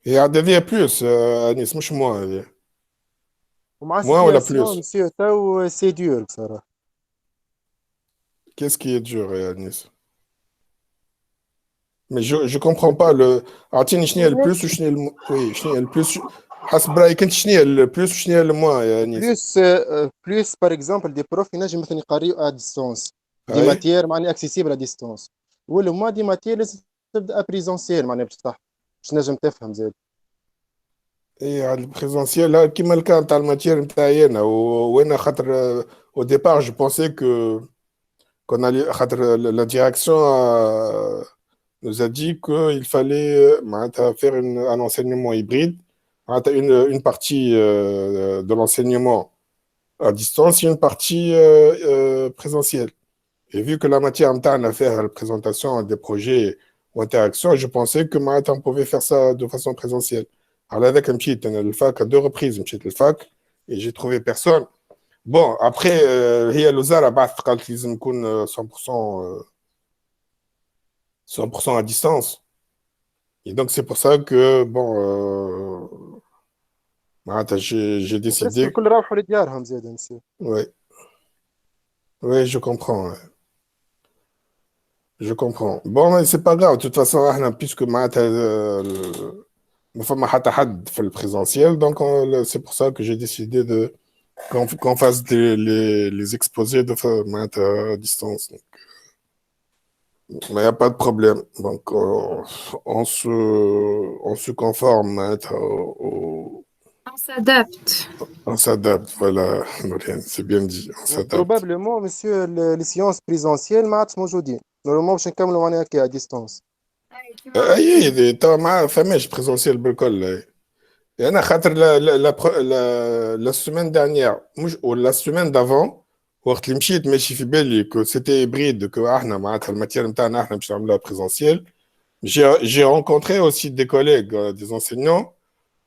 هي عددية بلوس أنيس مش موان هذه. ومع موان ولا سيتياسيون بلوس؟ مسيو تو سي دور بصراحة. Qu'est-ce qui est dur يا أنيس؟ Mais je comprends pas le. أعطيني شنو هي البلوس وشنو هي وي شنو هي البلوس. حسب رأيك أنت شنو هي البلوس وشنو هي الموان يا أنيس؟ بلوس باغ اكزومبل دي بروف ينجم مثلا يقريو ا ديستونس، دي أي. ماتيير معناها اكسيسيبل ا ديستونس. ولا ما دي ماتيير لازم تبدا بريزونسيال معناها باش نجم تفهم زاد. اي على البريزونسيال لا كيما الكا نتاع الماتير نتاعي انا وانا خاطر au départ je pensais que qu'on allait خاطر la direction nous a dit qu'il fallait معناتها faire un enseignement hybride معناتها une partie de l'enseignement à distance et une partie présentielle. Et vu que la matière نتاعنا faire la présentation des projets ou interactions, je pensais que معناتها on pouvait faire ça de façon présentielle. Alors avec un petit, le fac à deux reprises, مشيت الفاك et j'ai trouvé personne. Bon, après, هي الوزارة بعث قالت لازم نكون 100% 100% à distance. Et donc c'est pour ça que bon معناتها j'ai وبرسك décidé. الكل راوحوا لديارهم زاد نسيو. Ouais, ouais, je comprends. Ouais. Je comprends. Bon, mais c'est pas grave. De toute façon, احنا puisque معناتها ما فما حتى حد في البريزنسيel, donc c'est pour ça que j'ai décidé de qu'on fasse les exposés معناتها à distance. Mais il n'y a pas de problème. Donc, on se conforme معناتها On s'adapte. on s'adapte. Voilà, Maureen, c'est bien dit. On s'adapte. وبروبابلومون مسيو لي سيونس بريزونسيال ما عادش موجودين، نورمالمون باش نكملوا معناها كي ا ديستونس. اي توا ما فماش بريزنسيel بالكل. Et أنا خاطر la semaine dernière مش ou la semaine d'avant وقت اللي مشيت ماشي في بالي que c'était hybride que احنا معناتها الماتير نتاعنا احنا باش نعملوها présentiel. J'ai rencontré aussi des collègues des enseignants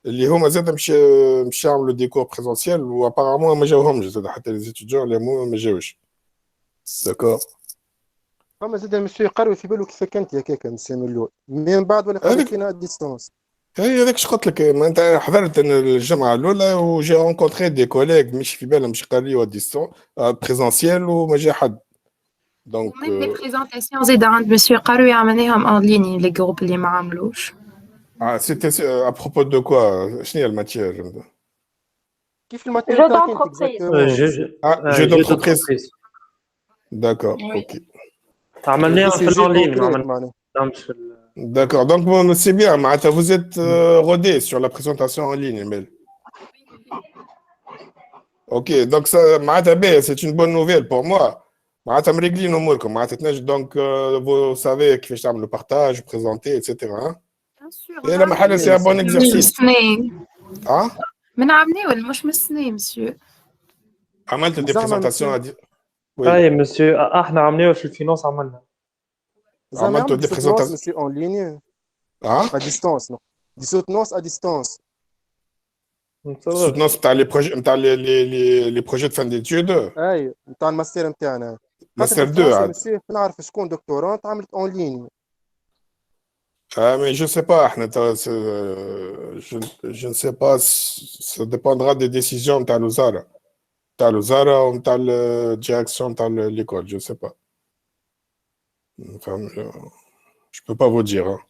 اللي هما زاد مش يعملوا des cours présentiels وapparemment ما جاوهمش زاد حتى les étudiants اللي هما ما جاوش. D'accord. فما زاد مسيو يقروا في بالو كيف كنت هكاك مسيو من الاول، من بعد ولا قال لك هذيك فينا ا ديستونس. هي هذاك اش قلت لك ما انت حضرت أنا الجامعه الاولى وجي رونكونتري دي كوليغ مش في بالهم مش قالوا ديستون بريزونسيال وما جا حد دونك وميم لي بريزونطاسيون زيد عند مسيو قالوا يعملوهم اون ليني لي جروب اللي ما عملوش. سيتي ا بروبو دو كوا شنو هي الماتير. كيف الماتير Jeu نتاعك انت d'entreprise. اكزاكتومون مسيو. جو جeu دونتربريز. d'entreprise. داكور Oui. اوكي. دي عملناها في سوجي الاونلاين ما كونكريت معناها. عملناش في داكور دونك سي بيان معناتها vous êtes rodé sur la présentation en ligne Emile. Ok donc ça معناتها باهي c'est une bonne nouvelle pour moi معناتها مريقلين اموركم معناتها تنجم donc vous savez كيفاش تعملوا partage présenter etc. Bien sûr. Et la mahalla, c'est un bon من exercice. السنة Hein? من عملي ولا مش من السنة مسيو؟ عملت des زعما présentations مسيو، à dire. Oui. اي مسيو احنا عملناها في الفينانس عملنا. زعما عملت يعمل دي des سوتونس présentations. مسيو اون ليني Hein? ا ديستونس. دي سوتونس ا ديستونس. نتصور Soutenance بتاع les projets بتاع les projets de fin d'études. اي نتاع الماستير نتاعنا. خاطر في Master 2 فرنسا عاد. مسيو نعرف شكون دكتورانت عملت اون ليني. Ah, mais je sais pas احنا je ne sais pas ça dépendra des décisions بتاع الوزارة وبتاع الديريكسيون بتاع l'école je sais pas. Enfin, je peux pas vous dire. Hein.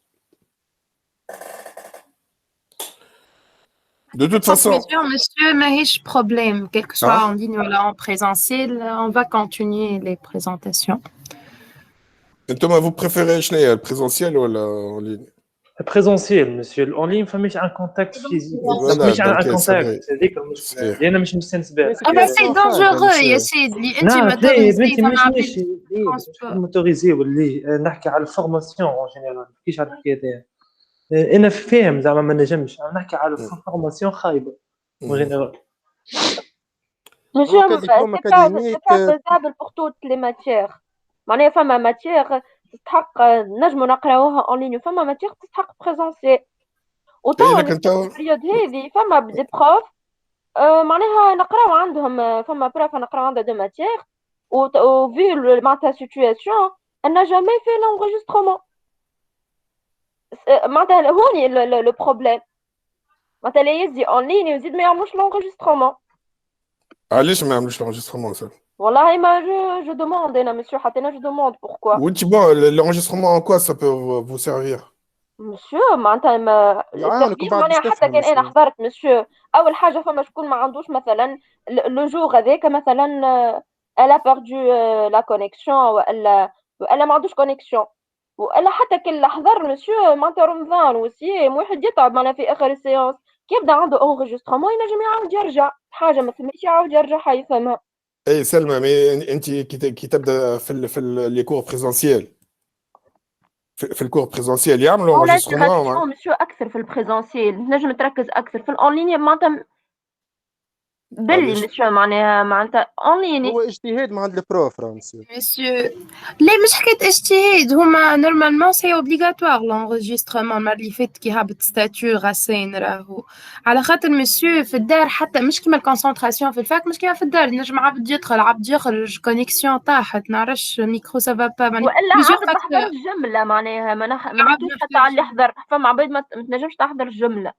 De toute façon. Monsieur, ماهيش problème, quel que soit Hein? en ligne ou là en présentiel, on va continuer les présentations. انتم vous préférez شنو هي البريزونسيال ولا en ligne? بريزونسيال مسيو الاونلاين فماش ان كونتاكت فيزيك Voilà, مش donc ان c'est vrai. كونتاكت هذيك المشكله C'est- اللي انا مش مستانس بها. Ah bah c'est سيتياسيون حاجه dangereux يا مسيو. سيدي انت لا ما لا يا توريزي بنتي فما ماشي عباد ماشي مش ترونسبور. موتوريزي ولا نحكي على الفورماسيون اون جينيرال ما نحكيش على الحكايه هذيا. انا فاهم زعما ما نجمش انا نحكي على فورماسيون خايبه اون Mhm. جينيرال. Monsieur, هو كدبلوم c'est اكاديميك. pas faisable pour toutes les matières. معناها فما ماتيغ تستحق نجمو نقراوها اون ليني، وفما ماتيغ تستحق بريزونسيال. اي وتوا لكن تو البريود هذه فما دي بروف معناها نقراو عندهم، فما بروف نقراو عندها دو ماتيغ وفي معناتها سيتوياسيون elle n'a jamais fait l'enregistrement. معناتها هوني لو بروبليم. معناتها لا يزي اون لين ويزيد ما يعملوش لونغيسترومون. علاش ما يعملوش l'enregistrement ça والله ما جو دوموند انا مسيو، حتى انا جو دوموند بوركوا. وانت bon l'enregistrement en quoi ça peut vous servir مسيو معناتها يعاونك التسجيل وبعد معناها باش حتى تفهم كان انا مسيو. حضرت مسيو. اول حاجه فما شكون ما عندوش مثلا لو جور هذاك مثلا الا بيردو لا كونيكسيون والا ما عندوش كونيكسيون، والا حتى كل حضر مسيو معناتها رمضان وسيام واحد يتعب معناها في اخر السيونس كي يبدا عنده اونغيجسترومون ينجم يعاود يرجع حاجه ما فهمتش يعاود يرجع حيفهمها. اي سلمى مي انت كي تبدا في لي كور بريزونسيال في الكور بريزونسيال يعملوا ولا enregistrement مسيو اكثر في البريزونسيال نجم تركز اكثر في الاونلاين معناتها باللي علاش مسيو معناتها اونلاين. هو اجتهاد من عند البروف راه مسيو. Monsieur, لا مش حكاية اجتهاد، هما نورمالمون سي اوبليغاتوار لونغيسترومون المرة اللي فاتت كي هبط ستاتيو غسان راهو، على خاطر مسيو في الدار حتى مش كيما الكونسونطراسيون في الفاك، مش كيما في الدار ينجم عبد يدخل عبد يخرج كونيكسيون طاحت نعرفش ميكرو سافا با والا بليزيور عبد ما فاكتور. حضرش جمله معناها ما عبد نحكيش ما حتى على اللي حضرش. حضر، فما عباد ما تنجمش تحضر جمله،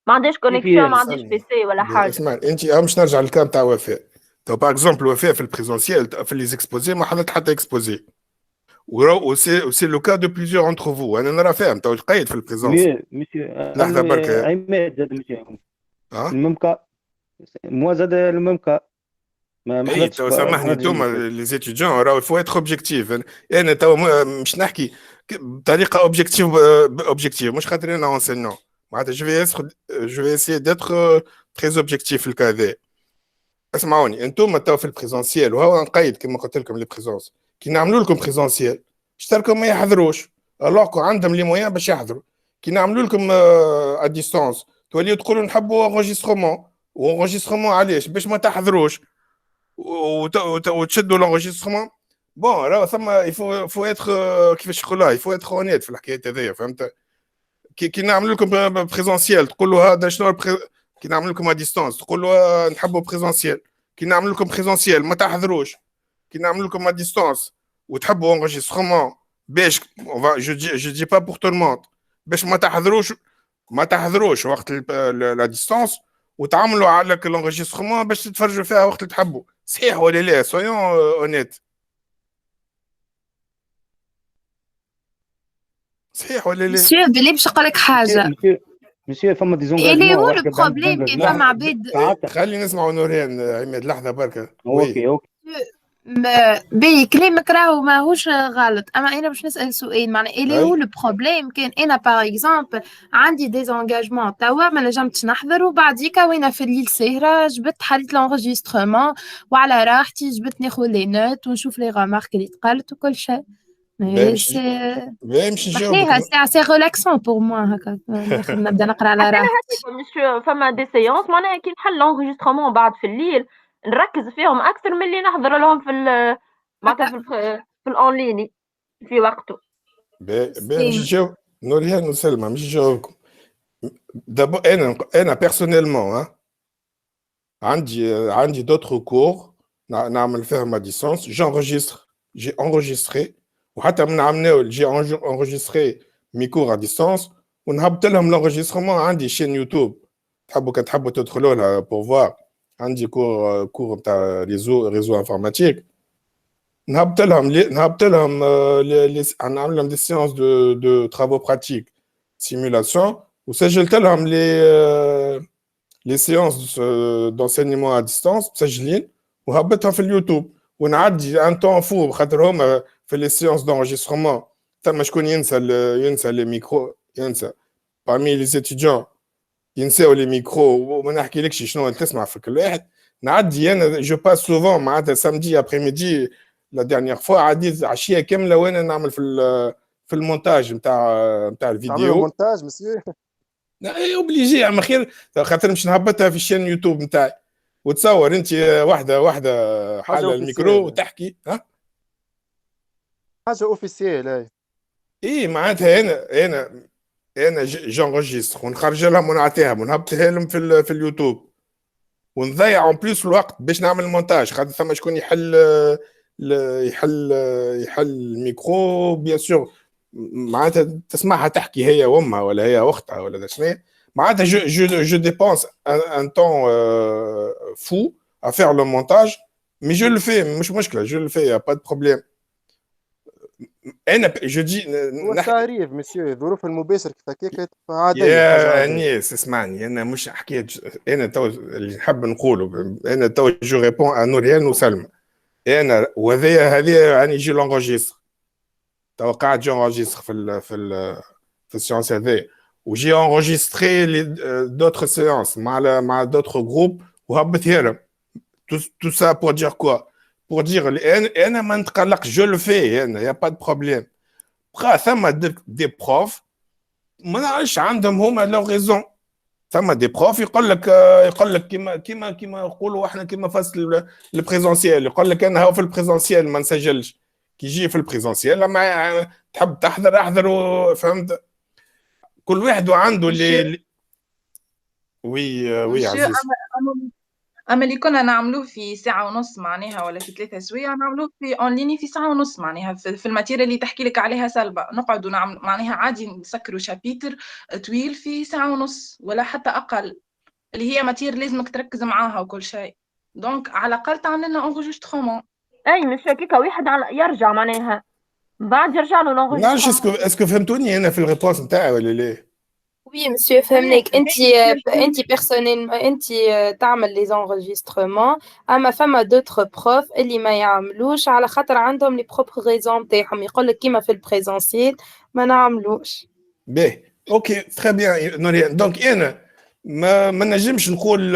ما عندهاش كيف كونيكسيون، ما هي؟ عندهاش بي سي ولا حاجه. اسمع انت مش نرجع للكام تاع وفاء. تو باغ اكزومبل وفاء في البريزونسيال في لي زيكسبوزي ما حضرت حتى اكسبوزي وسي لو كا دو بليزيور انتر فو. انا نرى فاهم تو قايد في البريزونس مسيو لحظه برك عماد زاد مسيو اه الممكن موا زاد الممكن ما اي حضرتش تو سامحني توما لي زيتيديون راهو فو اتر اوبجيكتيف. انا تو مش نحكي بطريقه اوبجيكتيف مش خاطر انا انسينون معناتها جو في اسيي ديتر تري اوبجيكتيف في الكذا. اسمعوني انتم تو في البريزونسيال وهو نقيد كما قلت لكم لي بريزونس كي نعملوا لكم بريزونسيال اشتركوا ما يحضروش الوغ عندهم لي مويان باش يحضروا. كي نعملوا لكم ا ديستانس توليو تقولوا نحبوا انغيسترومون علاش باش ما تحضروش وتشدوا لونغيسترومون. بون راه ثم يفو اتر كيفاش نقولها يفو اتر اونيت في الحكايه هذيا فهمت. كي نعملوا لكم بريزونسيال تقولوا هذا شنو كي نعمل لكم ا ديستانس تقولوا نحبوا بريزونسيال. كي نعمل لكم بريزونسيال ما تحضروش. كي نعمل لكم ا ديستانس وتحبوا انغيسترومون باش جو دي با بور تو الموند باش ما تحضروش وقت لا ديستانس وتعملوا على الانغيسترومون باش تتفرجوا فيها وقت اللي تحبوا. صحيح ولا لا؟ سويون اونيت. صحيح ولا لا؟ مسيو بلي باش نقول لك حاجة، مسيو فما اللي ديزونغاجمون هو واحد يبدا عنده البروبليم كيف ديزونغاجمون فما عباد خلي نسمعوا نورين عماد لحظه بركه. اوكي بي كلامك راهو ماهوش غلط، اما انا باش نسال سؤال معناها اللي هو البروبليم كان انا باغ اكزومبل عندي ديزونغاجمون توا ما نجمتش نحضر وبعديكا وين في الليل سهره جبت حليت لونغيسترومون وعلى راحتي جبت ناخذ لي نوت ونشوف لي غامارك اللي تقالت وكل شيء. باش نجاوبك صحيح سي ريلاكسون بور موا هكا نبدا نقرا على راحتي. فما دي سيونس معناها كي نحل لونغيسترومون بعد في الليل نركز فيهم اكثر من اللي نحضر لهم في معناتها في الاونلاين في وقته. باش نجاوب نوريان وسلمى مش نجاوبكم. دابا انا بيرسونيلمون عندي دوتر كور نعمل فيهم ا ديستانس جي انregistré وحتى من عملناو جي انregistré مي كور ا ديستانس ونهبط لهم لونغيسترومون. عندي شين يوتيوب تحبوا تدخلوا لها بور فوار. عندي كور نتاع ريزو انفورماتيك نهبط لهم نعمل لهم دي سيونس دو ترافو براتيك سيمولاسيون وسجلت لهم لي سيونس دونسينيمون ا ديستانس مسجلين وهبطها في اليوتيوب. ونعدي ان طون فو خاطر هما في لي سيونس دونجسترومون ثم شكون ينسى لي ميكرو ينسى parmi لي زيتيديون ينساو لي ميكرو وما نحكيلكش شنو تسمع في كل واحد. نعدي انا جو باس سوفون معناتها سامدي ابري ميدي لا ديرنيير فوا عديت عشيه كامله وانا نعمل في المونتاج نتاع الفيديو. تعملوا مونتاج مسيو؟ لا اوبليجي اما خير خاطر مش نهبطها في الشين يوتيوب نتاعي وتصور انت واحده حاله الميكرو وتحكي حاجه اوفيسيال هاي. ايه معناتها انا جونجستر ونخرج لهم ونعطيها ونهبطها لهم في اليوتيوب ونضيع اون بليس الوقت باش نعمل المونتاج خاطر ثم شكون يحل الميكرو بيان سور معناتها تسمعها تحكي هي وامها ولا هي اختها ولا شنو Je dépense un temps fou à faire le montage, mais je le fais, je le fais, il n'y a pas de problème. Je dis هو تعريف مسيو الظروف المباشرة كيف هكاك عادية يا حاجة عادية. انيس اسمعني، انا مش حكايه انا تو اللي نحب نقوله، انا تو جو ريبون ا نوريان وسلمى، انا هذه يعني يجي لونجيستر تو قاعد جو انجستر في السيونس هذا، وجي انجستري دوتر سيونس مع دوتر جروب وهبط هرم. tout ça pour dire quoi? Pour dire انا ما نتقلقش، جو لو في انا يا با دو بروبليم. بقى ثم دي بروف ما نعرفش عندهم هما لو غيزون، ثم دي بروف يقول لك كيما يقولوا احنا كيما فصل البريزونسيال، يقول لك انا هو في البريزونسيال ما نسجلش، كي يجي في البريزونسيال لما تحب تحضر احضر، فهمت؟ كل واحد عنده اللي وي عزيز. اما اللي كنا نعملوه في ساعه ونص معناها ولا في 3 سوايع نعملوه في اون ليني في ساعه ونص معناها في الماتيريال اللي تحكي لك عليها سلبة، نقعدوا نعمل معناها عادي نسكروا شابيتر طويل في ساعه ونص ولا حتى اقل، اللي هي ماتيريال لازمك تركز معاها وكل شيء. دونك على الاقل تعمل لنا انغوجسترومون. اي مش هكاكا واحد يرجع معناها بعد يرجع له لونغوجسترومون. اسكو فهمتوني انا في الريبونس نتاعي ولا لا؟ Oui, monsieur, فهمناك. انت بيرسونيل انت تعمل لي زونغيسترومون، اما فما دوتر بروف اللي ما يعملوش على خاطر عندهم لي بروبر ريزون نتاعهم، يقول لك كيما في البريزونسيال ما نعملوش. باهي اوكي تري بيان نوريان. دونك انا ما نجمش نقول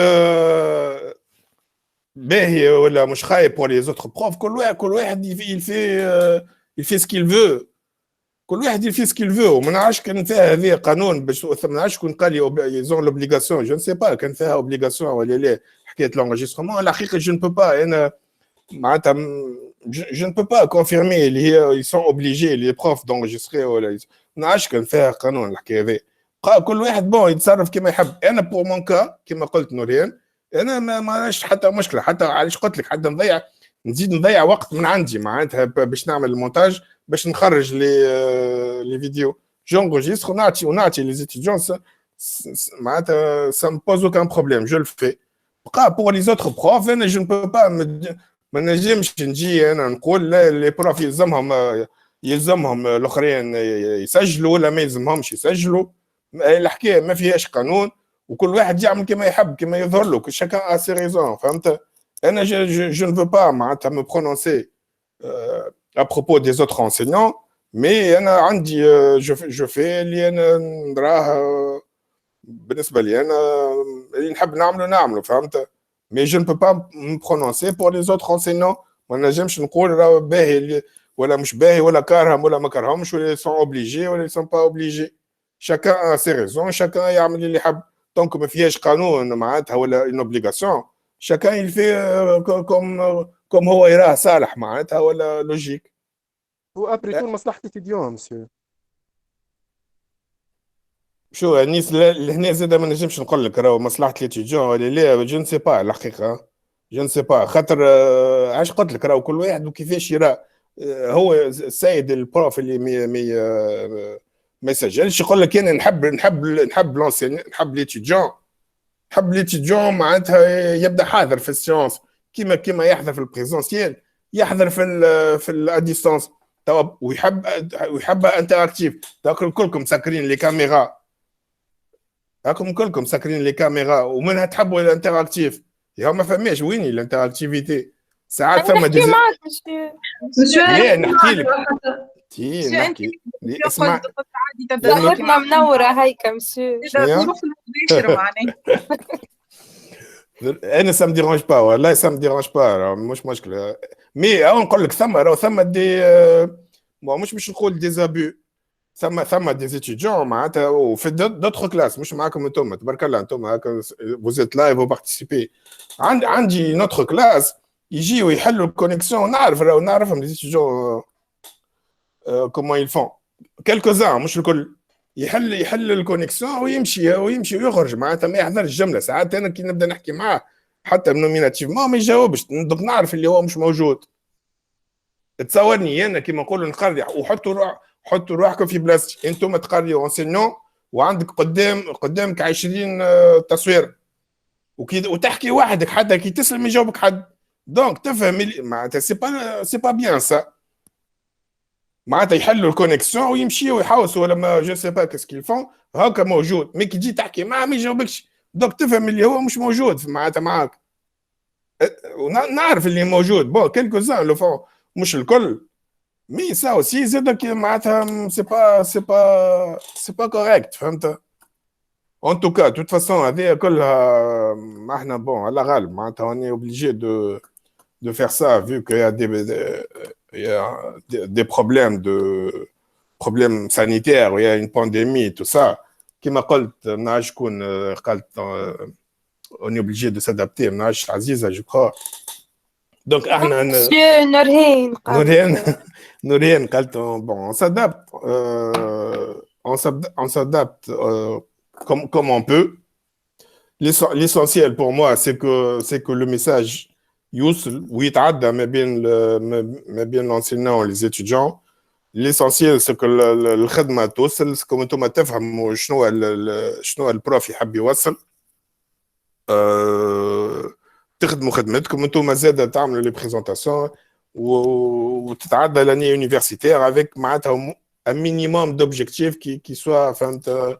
باهي ولا مش خايب pour les autres profs. كل واحد il fait ce qu'il veut. كل واحد يفي سكيل فو. وما نعرفش كان فيها هذه قانون باش ما نعرفش شكون قال لي يزون لوبليغاسيون، جو نسي با كان فيها اوبليغاسيون ولا لا حكايه لونجسترومون. الحقيقه جو نبو با انا معناتها جو نبو با كونفيرمي اللي هي يسون اوبليجي لي بروف دونجستري ولا ما نعرفش كان فيها قانون الحكايه هذه. كل واحد بون يتصرف كما يحب. انا بور مون كا كما قلت نوريان انا ما عنديش حتى مشكله، حتى علاش قلت لك حتى نزيد نضيع وقت من عندي معناتها باش نعمل المونتاج باش نخرج لي فيديو جونغوجيستر ونعطي لي ستوديون معناتها سا مبوز اوكان بروبليم جو الفي. بقى بور لي زوتر بروف انا جو نبو با ما نجمش نجي انا نقول لا لي بروف يلزمهم الاخرين يسجلوا ولا ما يلزمهمش يسجلوا. الحكايه ما فيهاش قانون وكل واحد يعمل كما يحب كما يظهر له، شاكان ا سي ريزون، فهمت؟ انا جو ne veux pas معناتها me prononcer à propos des autres enseignants, mais انا عندي جو في اللي انا نراه بالنسبه لي انا اللي نحب نعمله، فهمت؟ mais je ne peux pas me prononcer pour les autres enseignants. ما نجمش نقول راه باهي ولا مش باهي ولا كارهم ولا ما كارهمش ولا sont obligés ولا sont pas obligés. chacun a ses raisons, chacun يعمل اللي يحب. donc ما فيهاش قانون معناتها ولا une obligation. chacun il fait comme هو يراه صالح معناتها ولا لوجيك. هو ابري طول مصلحة الاتيديون مسيو. شو انيس لهنا زاد ما نجمش نقول لك راهو مصلحة الاتيديون ولا لا، جو نسي با الحقيقة، جو نسي با خاطر عاش قلت لك راهو كل واحد وكيفاش يرى. هو السيد البروف اللي ما يسجلش يقول لك انا نحب لونسيني نحب ليتيديون معناتها يبدا حاضر في السيونس كيما يحضر في البريزونسيال يحضر في الاديستانس توا ويحب انتراكتيف. كلكم ساكرين لي كاميرا، راكم كلكم ساكرين لي كاميرا ومنها تحبوا الانتراكتيف. يا ما فهماش وين الانتراكتيفيتي ساعات ثم نحكي معك مسيو. لا نحكي لك نحكي اسمع ظهرنا منورة هيك مسيو. انا سا me dérange pas والله سا me dérange pas مش مشكله. مي نقول لك ثم دي مش نقول دي زابو. ثم دي ستوديون معناتها وفي دوتر كلاس مش معاكم انتم تبارك الله انتم هكا فوزيت لايف وبارتيسيبي. عندي نوتر كلاس يجيو يحلوا الكونيكسيون. نعرفهم لي ستوديون كومون يلفون كالكوزان مش الكل. يحل الكونيكسيون ويمشي ويخرج معناتها ما يحضرش الجمله. ساعات انا كي نبدا نحكي معاه حتى نوميناتيفمون ما يجاوبش، دوك نعرف اللي هو مش موجود. تصورني انا كيما نقولوا نقري وحطوا روحكم في بلاصتي. انتم تقريوا انسينيون وعندك قدامك 20 تصوير وتحكي وحدك حتى كي تسلم يجاوبك حد. دونك تفهم معناتها سي با بيان سا. معناتها يحلوا الكونيكسيون ويمشيوا ويحوسوا ولا ما جو سي با كيسكيل فون هاكا موجود. مي كي تجي تحكي معاه ما يجاوبكش، دونك تفهم اللي هو مش موجود معناتها معاك. نعرف اللي موجود بون كيلكو زان لو فون مش الكل، مي سا اوسي زادك معناتها سي با كوريكت فهمت. En tout cas, de toute façon, هذه كلها احنا bon على غالب معناتها on est obligé de faire ça vu qu'il y a des problèmes sanitaires, il y a une pandémie, tout ça. كما قلت نعرف شكون قالت on est obligé de s'adapter. نعرف عزيزة je crois. Donc احنا Monsieur Nurhin. Nurhin قالت bon on s'adapte comme on peut. L'essentiel pour moi, c'est que le message يوصل ويتعدى ما بين l'enseignant et les étudiants. L'essentiel, c'est que الخدمة توصل، كم انتم تفهموا شنو البروف يحب يوصل. تخدموا خدمتكم انتم زاد تعملوا لي بريزونطاسيون وتتعدى l'année universitaire avec معناتها un minimum d'objectifs qui soit فهمت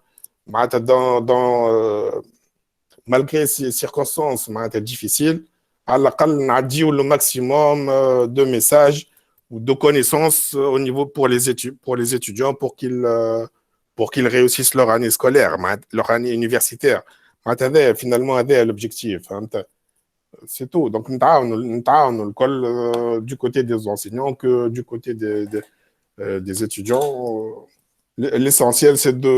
malgré ces circonstances difficiles, à l'aqal نعديو le maximum de messages ou de connaissances au niveau pour les étudiants pour qu'ils réussissent leur année scolaire, leur année universitaire. Finalement, c'est l'objectif. C'est tout. Donc, nous du côté des enseignants que du côté des étudiants. L'essentiel, c'est de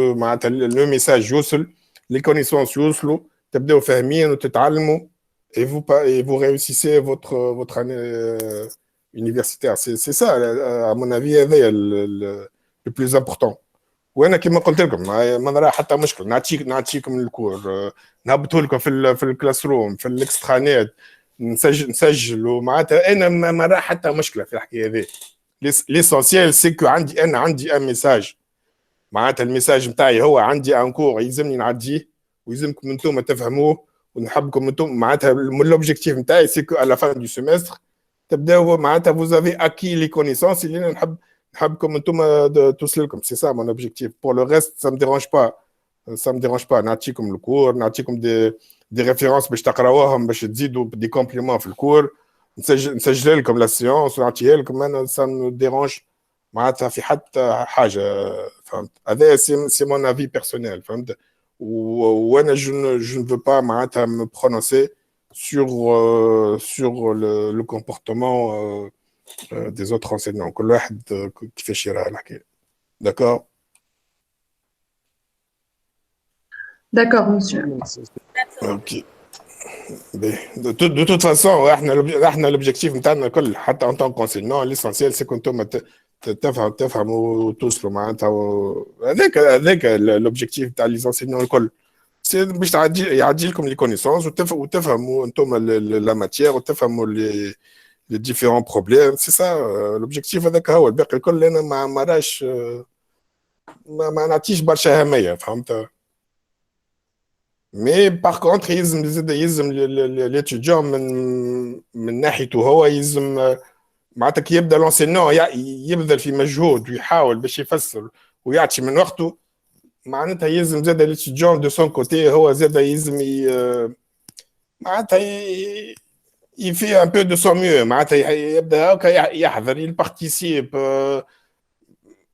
le message يوصل، les connaissances يوصلوا، تبداو فاهمين وتتعلموا et vous réussissez votre année universitaire. C'est ça, à mon avis, le plus important. وانا كما قلت لكم ما نرى حتى مشكل نعطيكم الكور، نهبطوا لكم في الكلاس روم في الاكسترانيت، نسجلوا معناتها انا ما نرى حتى مشكله في الحكايه هذه. ليسونسيال سي كو عندي ان ميساج، معناتها الميساج نتاعي هو عندي ان كور يلزمني نعديه ويلزمكم انتم تفهموه ونحبكم انتم. معناتها لوبجيكتيف نتاعي سي كو على فان دو سيمستر تبداو معناتها vous avez acquis les connaissances اللي انا نحبكم انتم توصل لكم. سي سا مون اوبجيكتيف. بور لو ريست ça me dérange pas نعطيكم الكور، نعطيكم دي ريفيرونس باش تقراوهم باش تزيدوا دي كومبليمون في الكور، نسجل لكم لا سيونس ونعطيها لكم. انا ça me dérange معناتها في حتى حاجه فهمت. هذا سي مون افي بيرسونيل فهمت. وانا je ne veux pas معناتها me prononcer sur le comportement des autres enseignants. كل واحد كيفاش يرى الحكايه. D'accord. D'accord, monsieur. Ok. De toute façon احنا l'objectif نتاعنا كل حتى en tant qu'enseignant l'essentiel c'est كنتم تفهموا وتوصلوا معناتها. هذاك l'objectif تاع les enseignants الكل سي باش يعدي لكم لي كونيسونس وتفهموا انتم لا ماتيير وتفهموا لي ديفيرون بروبليم. سي سا l'objectif هذاك هو. الباقي الكل انا ما راش ما نعطيش برشا اهميه فهمت. مي باغ كونتر يلزم ليتيديون من ناحيته هو يلزم معناتها كي يبدا لونسينون يبذل في مجهود ويحاول باش يفسر ويعطي من وقته. معناتها يلزم زاد ليتيديون دو سون كوتي هو زاد يلزم معناتها يفي ان بو دو سون ميو. معناتها يبدا هكا يحضر يبارتيسيب.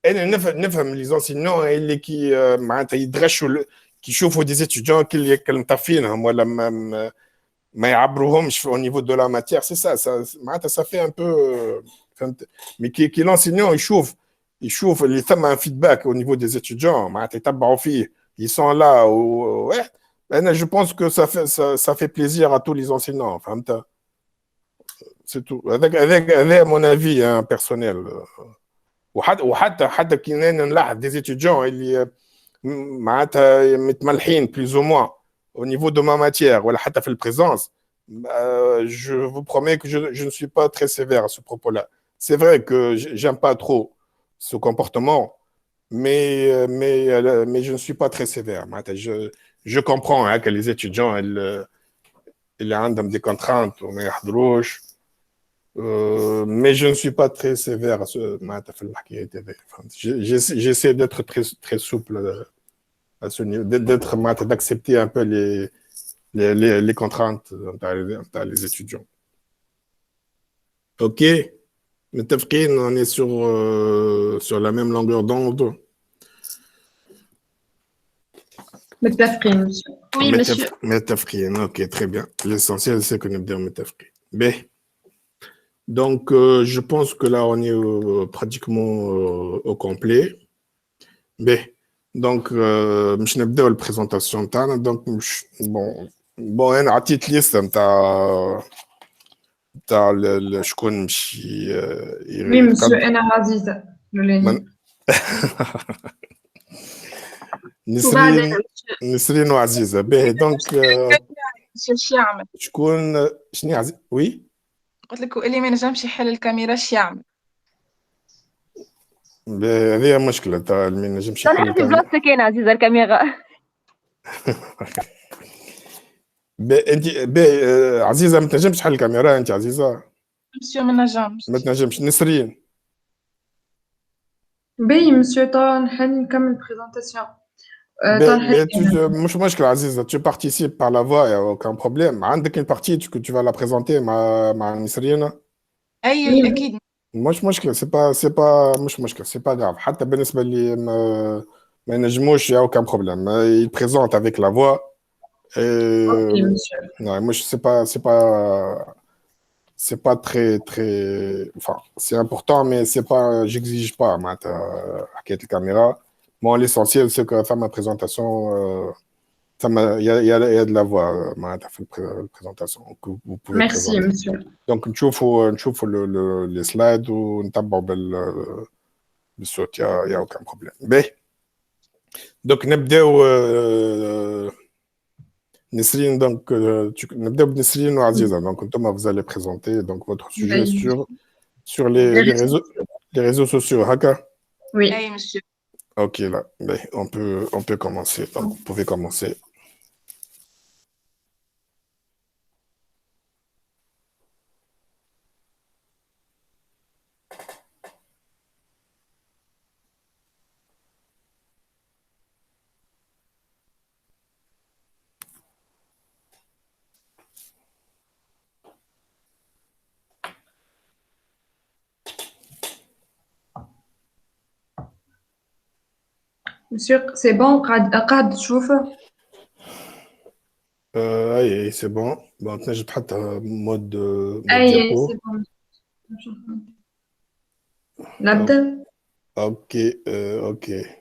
انا نفهم لي زونسينون اللي كي معناتها يدغشوا كي يشوفوا دي زيتيديون كي مطفينهم ولا ما يعبروهمش au niveau de la matière. C'est ça معناتها ça fait un peu فهمت. مي كي l'enseignant يشوف اللي ثم un feedback au niveau des étudiants معناتها يتبعوا فيه ils sont là ouais. انا je pense que ça fait plaisir à tous les enseignants فهمت. c'est tout. هذا mon avis personnel. وحتى كي نلاحظ des étudiants اللي معناتها متملحين plus ou moins au niveau de ma matière ou حتى في البريزونس. Je vous promets que je ne suis pas très sévère à ce propos-là. C'est vrai que j'aime pas trop ce comportement, mais je ne suis pas très sévère. Je comprends hein, que les étudiants, ils ont des contraintes, mais je ne suis pas très sévère. J'essaie d'être très, très souple à ce niveau, d'accepter un peu les contraintes dans les étudiants. OK, on est sur la même longueur d'onde. متفقين monsieur. Oui, monsieur. متفقين. OK, très bien. L'essentiel, c'est que nous devons متفقين. Ben, donc, je pense que là, on est pratiquement au complet. Ben, donc, je vais la présentation. Donc, bon, un article liste, شكون مشي Oui monsieur أنا عزيزة لولاني. نسرين وعزيزة. باهي دونك شو يعمل؟ شكون شنو عزيز؟ وي قلت لك اللي ما نجمش يحل الكاميرا شو يعمل؟ هذه مشكلة تاع ما نجمش يحل نحكي الكاميرا. بلاصتك انا عزيزه الكاميرا. انت عزيزة ما تنجمش تحل الكاميرا انت عزيزة؟ مسيو ما نجمش. ما تنجمش. نسرين باهي monsieur طال نحل نكمل présentation. مش مشكلة عزيزة. Tu participes par la voix, il n'y a aucun problème. عندك une partie que tu vas la présenter مع نسرين. أي أكيد. مش مشكلة. c'est pas مش مشكلة. c'est pas grave. حتى بالنسبة اللي ما ينجموش, il n'y a aucun problème. Il présente avec la voix. Ok monsieur. Non, moi, c'est pas très, enfin, c'est important, mais c'est pas, j'exige pas, avec la caméra. Moi, l'essentiel, c'est que faire ma présentation, il y a de la voix, fait la présentation. Que vous pouvez Merci présenter. monsieur. Donc, نشوفوا les slides ونتبعوا بالصوت, il y a aucun problème. Donc, نبداو Nesrine, donc, Nesrine ou Aziza, donc, vous allez présenter donc, votre sujet sur les réseaux sociaux. Haka? Oui. أي monsieur. Ok, là, on peut commencer. Donc, vous pouvez commencer. Monsieur c'est bon قاعد تشوفه؟ Oui, c'est bon. Bon, maintenant, je vais mettre mode أي diapo. c'est bon. نبدأ. Ok,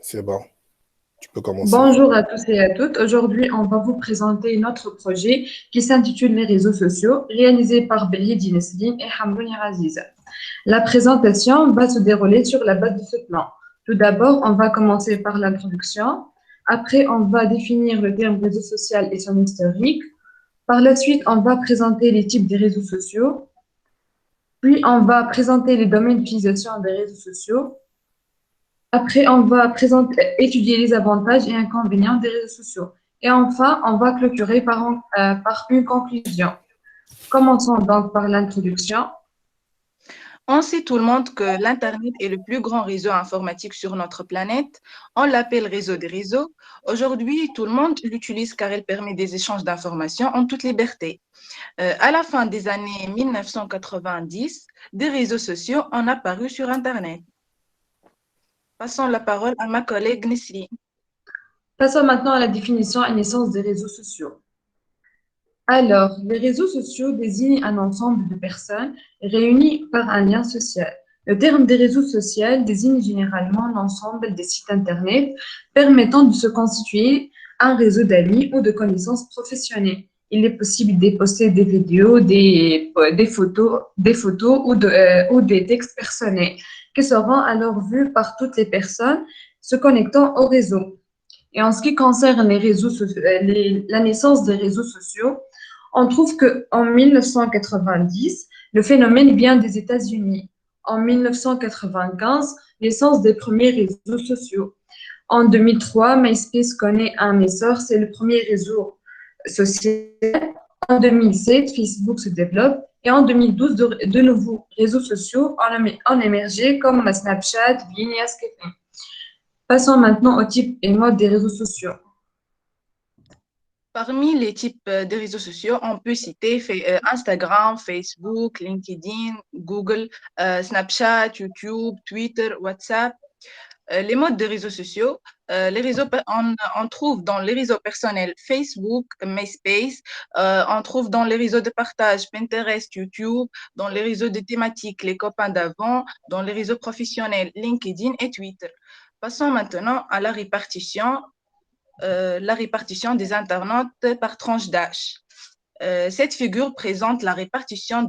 c'est bon. Tu peux commencer. Bonjour à tous et à toutes. Aujourd'hui, on va vous présenter notre projet qui s'intitule Les réseaux sociaux, réalisé par Belhidi Nesline et Hamrouni Aziza. La présentation va se dérouler sur la base de ce plan. Tout d'abord, on va commencer par l'introduction. Après, on va définir le terme réseau social et son historique. Par la suite, on va présenter les types des réseaux sociaux. Puis, on va présenter les domaines d'utilisation des réseaux sociaux. Après, on va étudier les avantages et inconvénients des réseaux sociaux. Et enfin, on va clôturer par une conclusion. Commençons donc par l'introduction. On sait tout le monde que l'Internet est le plus grand réseau informatique sur notre planète. On l'appelle réseau des réseaux. Aujourd'hui, tout le monde l'utilise car elle permet des échanges d'informations en toute liberté. À la fin des années 1990, des réseaux sociaux ont apparu sur Internet. Passons la parole à ma collègue Nesrine. Passons maintenant à la définition et naissance des réseaux sociaux. Alors, les réseaux sociaux désignent un ensemble de personnes réunies par un lien social. Le terme des réseaux sociaux désigne généralement l'ensemble des sites Internet permettant de se constituer un réseau d'amis ou de connaissances professionnelles. Il est possible de poster des vidéos, des photos ou des textes personnels qui seront alors vus par toutes les personnes se connectant au réseau. Et en ce qui concerne la naissance des réseaux sociaux, on trouve qu'en 1990, le phénomène vient des États-Unis. En 1995, naissance des premiers réseaux sociaux. En 2003, MySpace connaît un essor, c'est le premier réseau social. En 2007, Facebook se développe et en 2012, de nouveaux réseaux sociaux ont émergé comme Snapchat, Vine et Skype. Passons maintenant au type et mode des réseaux sociaux. Parmi les types de réseaux sociaux, on peut citer Instagram, Facebook, LinkedIn, Google, Snapchat, YouTube, Twitter, WhatsApp. Les modes de réseaux sociaux, on trouve dans les réseaux personnels Facebook, MySpace, on trouve dans les réseaux de partage Pinterest, YouTube, dans les réseaux de thématiques les copains d'avant, dans les réseaux professionnels LinkedIn et Twitter. Passons maintenant à la répartition des internautes par tranche d'âge. Cette figure présente la répartition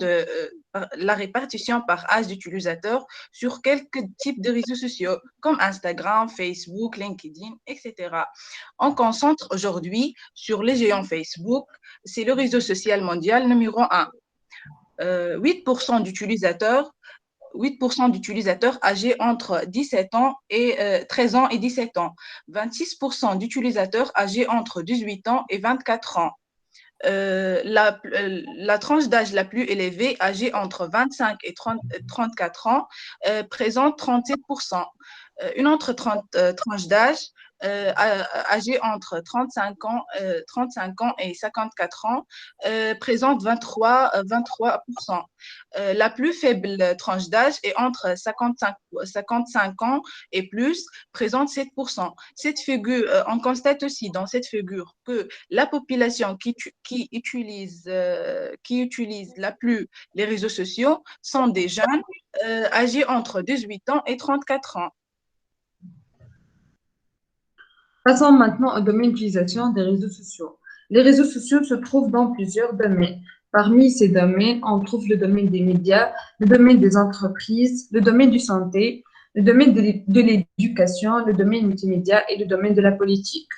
par âge d'utilisateur sur quelques types de réseaux sociaux comme Instagram, Facebook, LinkedIn, etc. On concentre aujourd'hui sur les géants Facebook. C'est le réseau social mondial numéro 1. 8% d'utilisateurs 8% d'utilisateurs âgés entre 17 ans et 13 ans et 17 ans. 26% d'utilisateurs âgés entre 18 ans et 24 ans. La tranche d'âge la plus élevée, âgée entre 25 et 34 ans, présente 37%. Une autre tranche d'âge, âgée entre 35 ans et 54 ans, présente 23%. La plus faible tranche d'âge est entre 55 ans et plus, présente 7%. On constate aussi dans cette figure que la population qui utilise la plus les réseaux sociaux sont des jeunes âgés entre 18 ans et 34 ans. Passons maintenant au domaine d'utilisation des réseaux sociaux. Les réseaux sociaux se trouvent dans plusieurs domaines. Parmi ces domaines, on trouve le domaine des médias, le domaine des entreprises, le domaine du santé, le domaine de l'éducation, le domaine multimédia et le domaine de la politique.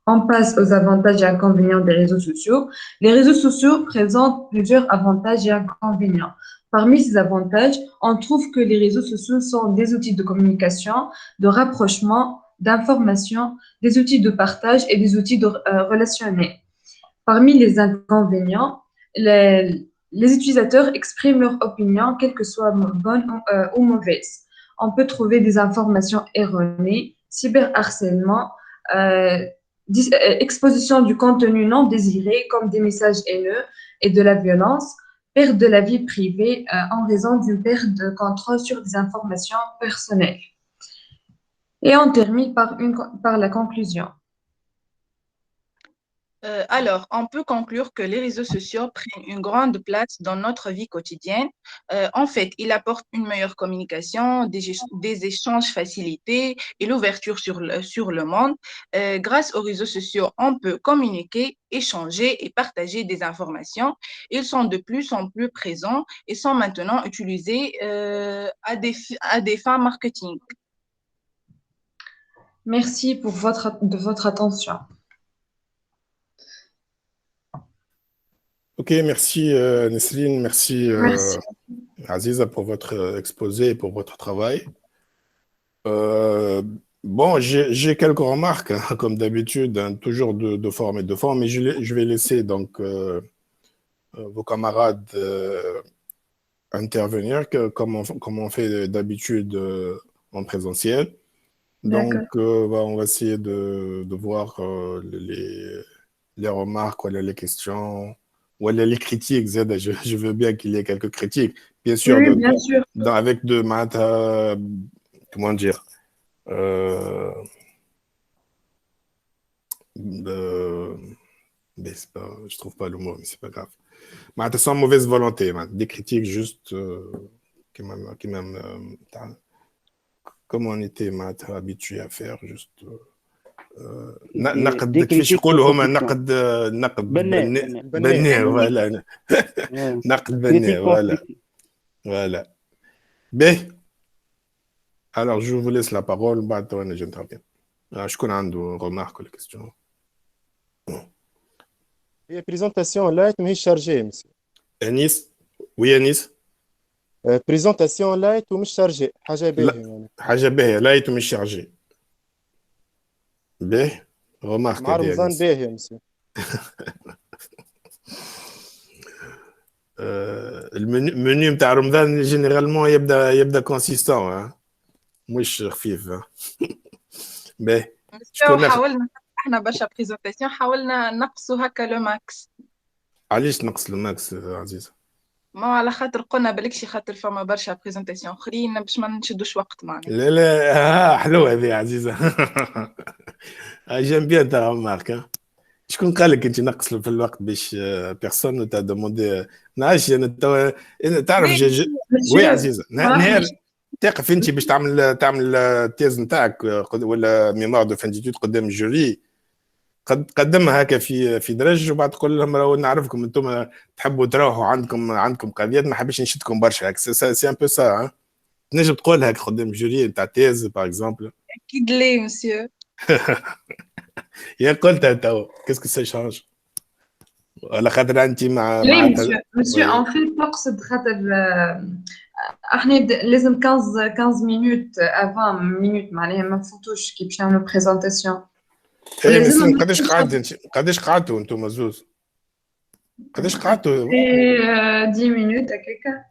On passe aux avantages et inconvénients des réseaux sociaux. Les réseaux sociaux présentent plusieurs avantages et inconvénients. Parmi ces avantages, on trouve que les réseaux sociaux sont des outils de communication, de rapprochement, d'information, des outils de partage et des outils relationnels. Parmi les inconvénients, les utilisateurs expriment leur opinion, quelle que soit bonne ou mauvaise. On peut trouver des informations erronées, cyberharcèlement, exposition du contenu non désiré comme des messages haineux et de la violence, perte de la vie privée en raison d'une perte de contrôle sur des informations personnelles. Et on termine par la conclusion. Alors, on peut conclure que les réseaux sociaux prennent une grande place dans notre vie quotidienne. En fait, ils apportent une meilleure communication, des échanges facilités et l'ouverture sur le monde. Grâce aux réseaux sociaux, on peut communiquer, échanger et partager des informations. Ils sont de plus en plus présents et sont maintenant utilisés à des fins marketing. Merci de votre attention. Ok, merci Nesrine, merci Aziza pour votre exposé et pour votre travail. Bon, j'ai quelques remarques, hein, comme d'habitude, hein, toujours de forme et de fond, mais je vais laisser donc vos camarades intervenir, comme on fait d'habitude en présentiel. Donc, on va essayer de voir les remarques, les questions, ou les critiques. Je veux bien qu'il y ait quelques critiques. Bien sûr, oui, bien sûr. Avec comment dire, je trouve pas le mot, mais c'est pas grave. Sans mauvaise volonté, des critiques juste qui m'aiment, comme on était habitué à faire, juste نقد كيفاش يقولوا هما نقد بناء voilà نقد بناء voilà bien alors je vous laisse la parole بعد وانا j'interviens شكون عنده remarque ولا question هي بريزونطاسيون لايت ماهيش شارجي مسيو انيس وي انيس بريزونطاسيون لايت ومش شارجي حاجه باهيه يعني حاجه باهيه لايت ومش شارجي باهي غمارك مع هذه رمضان أنيس. باهي يا مسيو. المنيو نتاع رمضان جينيرالمون يبدا كونسيستون مش خفيف. باهي شكون ناخذ؟ حاولنا احنا برشا بريزونتاسيون، حاولنا نقصوا هكا لو ماكس. علاش نقص الماكس عزيزة؟ ما على خاطر قلنا بالكشي، خاطر فما برشا بريزونتاسيون اخرين باش ما نشدوش وقت معناها. لا لا حلوة هذه عزيزة. جيم بيان تاع مارك. شكون قال لك انت نقص في الوقت باش بيرسون تا دوموندي؟ نعرفش انا تعرف وي عزيزه نهار تقف انت باش تعمل التيز نتاعك ولا ميموار دو فان ديتود قدام الجوري، قدمها هكا في درج وبعد تقول لهم راهو نعرفكم انتم تحبوا تروحوا عندكم قضيات ما حبيتش نشدكم برشا. سي ان بو سا تنجم تقولها قدام الجوري نتاع تيز باغ اكزومبل. اكيد ليه مسيو. يا قلتها تو كيسكو سي شانج على خاطر انت مع Oui, monsieur, en fait, تقصد خاطر احنا لازم 15 مينوت avant مينوت معناها ما نفوتوش كي باش نعملوا بريزونتاسيون. اي مسلم قداش قعدتوا انتم زوز؟ قداش قعدتوا؟ 10 مينوت هكاكا.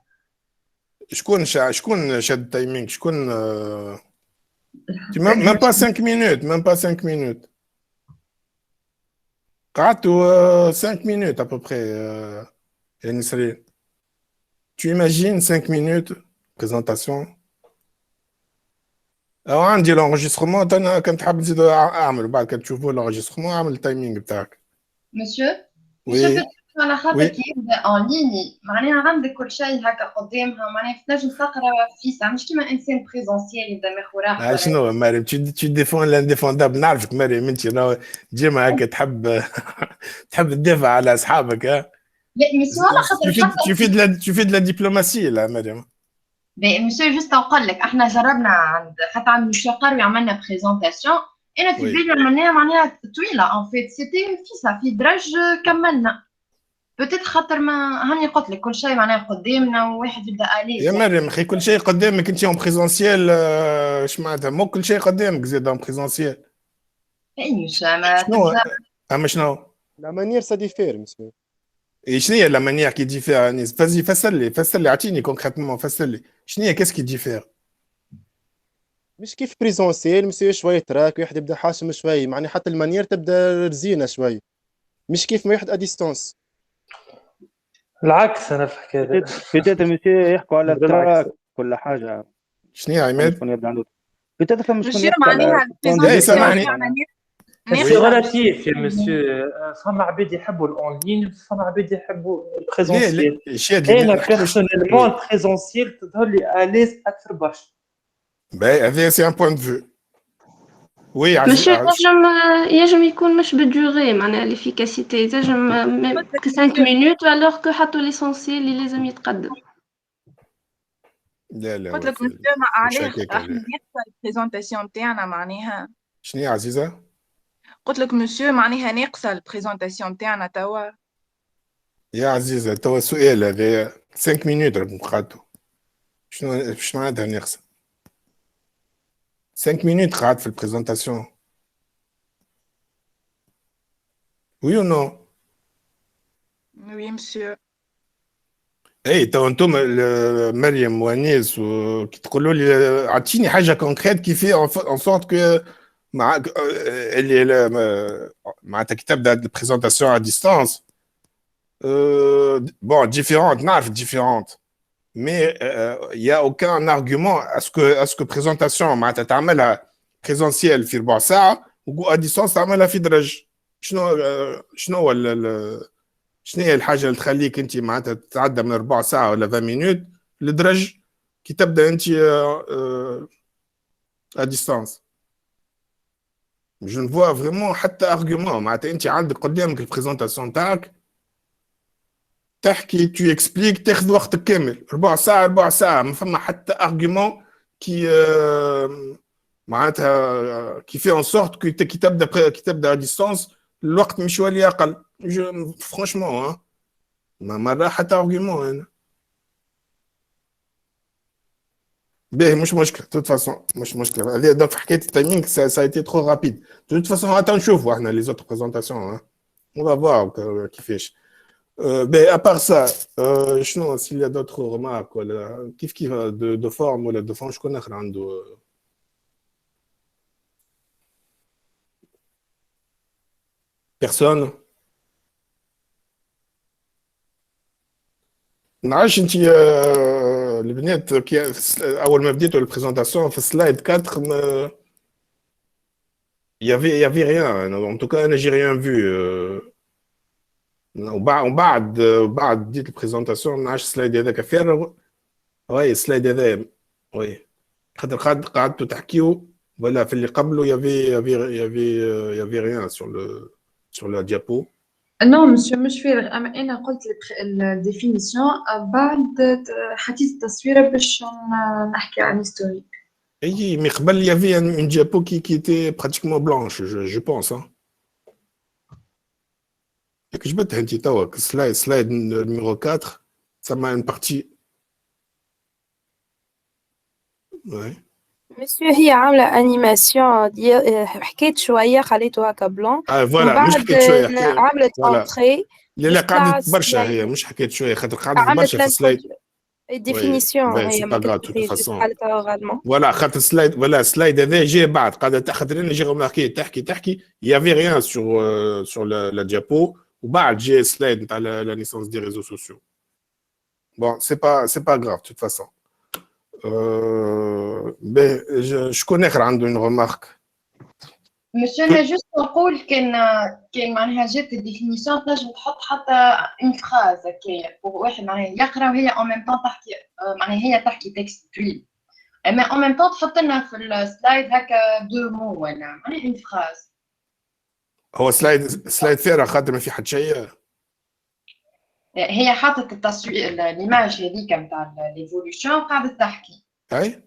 شكون شاد التايمينغ؟ شكون ميم با 5 مينوت ميم با 5 مينوت قعدتوا 5 minutes à peu près. Nisrine. Tu imagines 5 minutes présentation. Alors عندي l'enregistrement انا كنت حاب نزيد اعمل بعد كتشوفوا l'enregistrement اعمل التايمينغ بتاعك. Monsieur, على خاطر كي يبدا اون ليني معناها عندك كل شيء هكا قدامها معناها تنجم تقرا فيسع مش كيما انسان بريزونسيال يبدا مخوراق. شنو مريم tu défends l'indéfendable نعرفك مريم انت ديما هكا تحب تدافع على اصحابك. لا مسيو على خاطر tu fais de la diplomatie là مريم. مسيو جوست نقول لك احنا جربنا عند مسيو قروي عملنا بريزونتاسيون انا في بالي عملناها معناها طويله ان فيت سيتي في درج كملنا بوتيت خاطر ما هاني قلت لك كل شيء معناها قدامنا وواحد يبدا اليز. يا مريم اخي كل شيء قدامك انت اون بريزونسيال اش معناتها مو كل شيء قدامك زيد اون بريزونسيال. اي مش شنو لا مانيير سا ديفير مسيو. شنو هي لا مانيير كي ديفير انيس؟ فازي فسر لي اعطيني كونكريتمون فسر لي شنو هي كيس كي ديفير؟ مش كيف بريزونسيال مسيو شويه تراك واحد يبدا حاشم شويه معني حتى المانيير تبدا رزينه شويه مش كيف ما واحد اديستونس. العكس انا في حكايه بيتيت مسيو يحكوا على التراك كل حاجه. شنو هي عماد؟ شكون يبدا عنده بيتيت فما شكون مسيو معناها سي غلاتيف يا مسيو. فما عباد يحبوا الاون لين فما عباد يحبوا البريزونسيال. انا بيرسونيلمون البريزونسيال تظهر لي اليز اكثر برشا. باهي هذا سي ان بوين دو فيو. وي مش يجم يكون مش بالدوغي معناها ليفيكاسيتي يجم 5 مينوت الوغ كو حطوا ليسونسيال اللي لازم يتقدم. لا قلت لك مسيو ما عليه احنا نقصى البريزونتاسيون تاعنا معناها. شنو يا عزيزه؟ قلت لك مسيو معناها ناقصه البريزونتاسيون تاعنا توا. يا عزيزه توا السؤال هذا 5 minutes راكم قعدتوا شنو معناتها ناقصه؟ 5 minutes قعدت في البريزونتاسيون. وي او نو؟ وي مسيو. اي تو انتم مريم وانيس كي تقولوا لي اعطيني حاجه كونكريت كي في اون سورت كو مع اللي معناتها كي تبدا البريزونتاسيون ا ديستانس بون ديفيرونت نعرف ديفيرونت مي يا اوكان ارغيومون اسكو بريزونتاسيون معناتها تعملها بريزونسيال في ربع ساعه و ا ديستانس تعملها في درج. شنو هو شنو هي الحاجه اللي تخليك انت معناتها تتعدى من 4 ساعة ولا 20 minutes لدرج كي تبدا انت ا ديستانس؟ جو نفوا فريمون حتى ارغيومون معناتها انت عندك قدامك البريزونتاسيون تاعك تحكي تو اكسبليك تاخذ وقتك كامل 4 ساعة ما فما حتى ارغيومون كي معناتها كي في اون سورت كي تبدا ا ديستانس الوقت مش ولي اقل. فرانشمون ما مرة حتى ارغيومون انا باهي مش مشكله توت فاسون مش مشكله هذه دونك في حكايه التايمينغ سا ايتي ترو رابيد توت فاسون حتى نشوفوا احنا لي زوتر بريزونطاسيون اون فوا كيفاش باهي ابار سا شنو سيل يا دوتر رومارك ولا كيف دو فورم ولا دو فون شكون اخر عنده بيرسون نعرفش انت البنات كي اول ما بديتوا البريزونطاسيون في السلايد 4 ما y avait rien en tout cas انا j'ai rien vu وبعد بديت البريزونطاسيون ما نعرفش السلايد هذاك فارغ وي السلايد هذا وي خاطر قعدتوا تحكيوا ولا في اللي قبله y avait rien sur la diapo. Non, monsieur, مش فارغ. أما أنا قلت الديفينيسيون بعد حكيت التصوير باش نحكي عن هيستوريك. Oui, mais il y avait une diapo qui était pratiquement blanche, je pense. Hein. Et que je mette un petit slide numéro 4, ça m'a une partie. Ouais. مسيو هي عاملة انيماسيون ديال حكيت شوية خليته هكا بلون فوالا مش حكيت شوية عملت انتري لا قعدت برشا هي مش حكيت شوية خاطر قعدت برشا في السلايد الديفينيسيون هي ما حالتها اوغالمون فوالا خاطر السلايد ولا السلايد هذا جاي بعد قاعدة خاطر انا جي رماركي تحكي يافي ريان سور لا ديابو وبعد جاي السلايد نتاع لا نيسونس دي ريزو سوسيو بون سي با غراف توت فاسون شكون اخر عنده اون ريمارك مش انا جوست نقول كان معناها جات الديفينيسيون تنجم تحط حتى اون فراز هكايا واحد معناها يقرا وهي اون ميم طون تحكي معناها هي تحكي تكست طويل اما اون ميم طون تحط لنا في السلايد هكا دو مو ولا معناها اون فراز هو سلايد فارغ خاطر ما في حد شيء هي حاطت التصوير الايماج هذيك نتاع ليفولوشن قاعده تحكي اي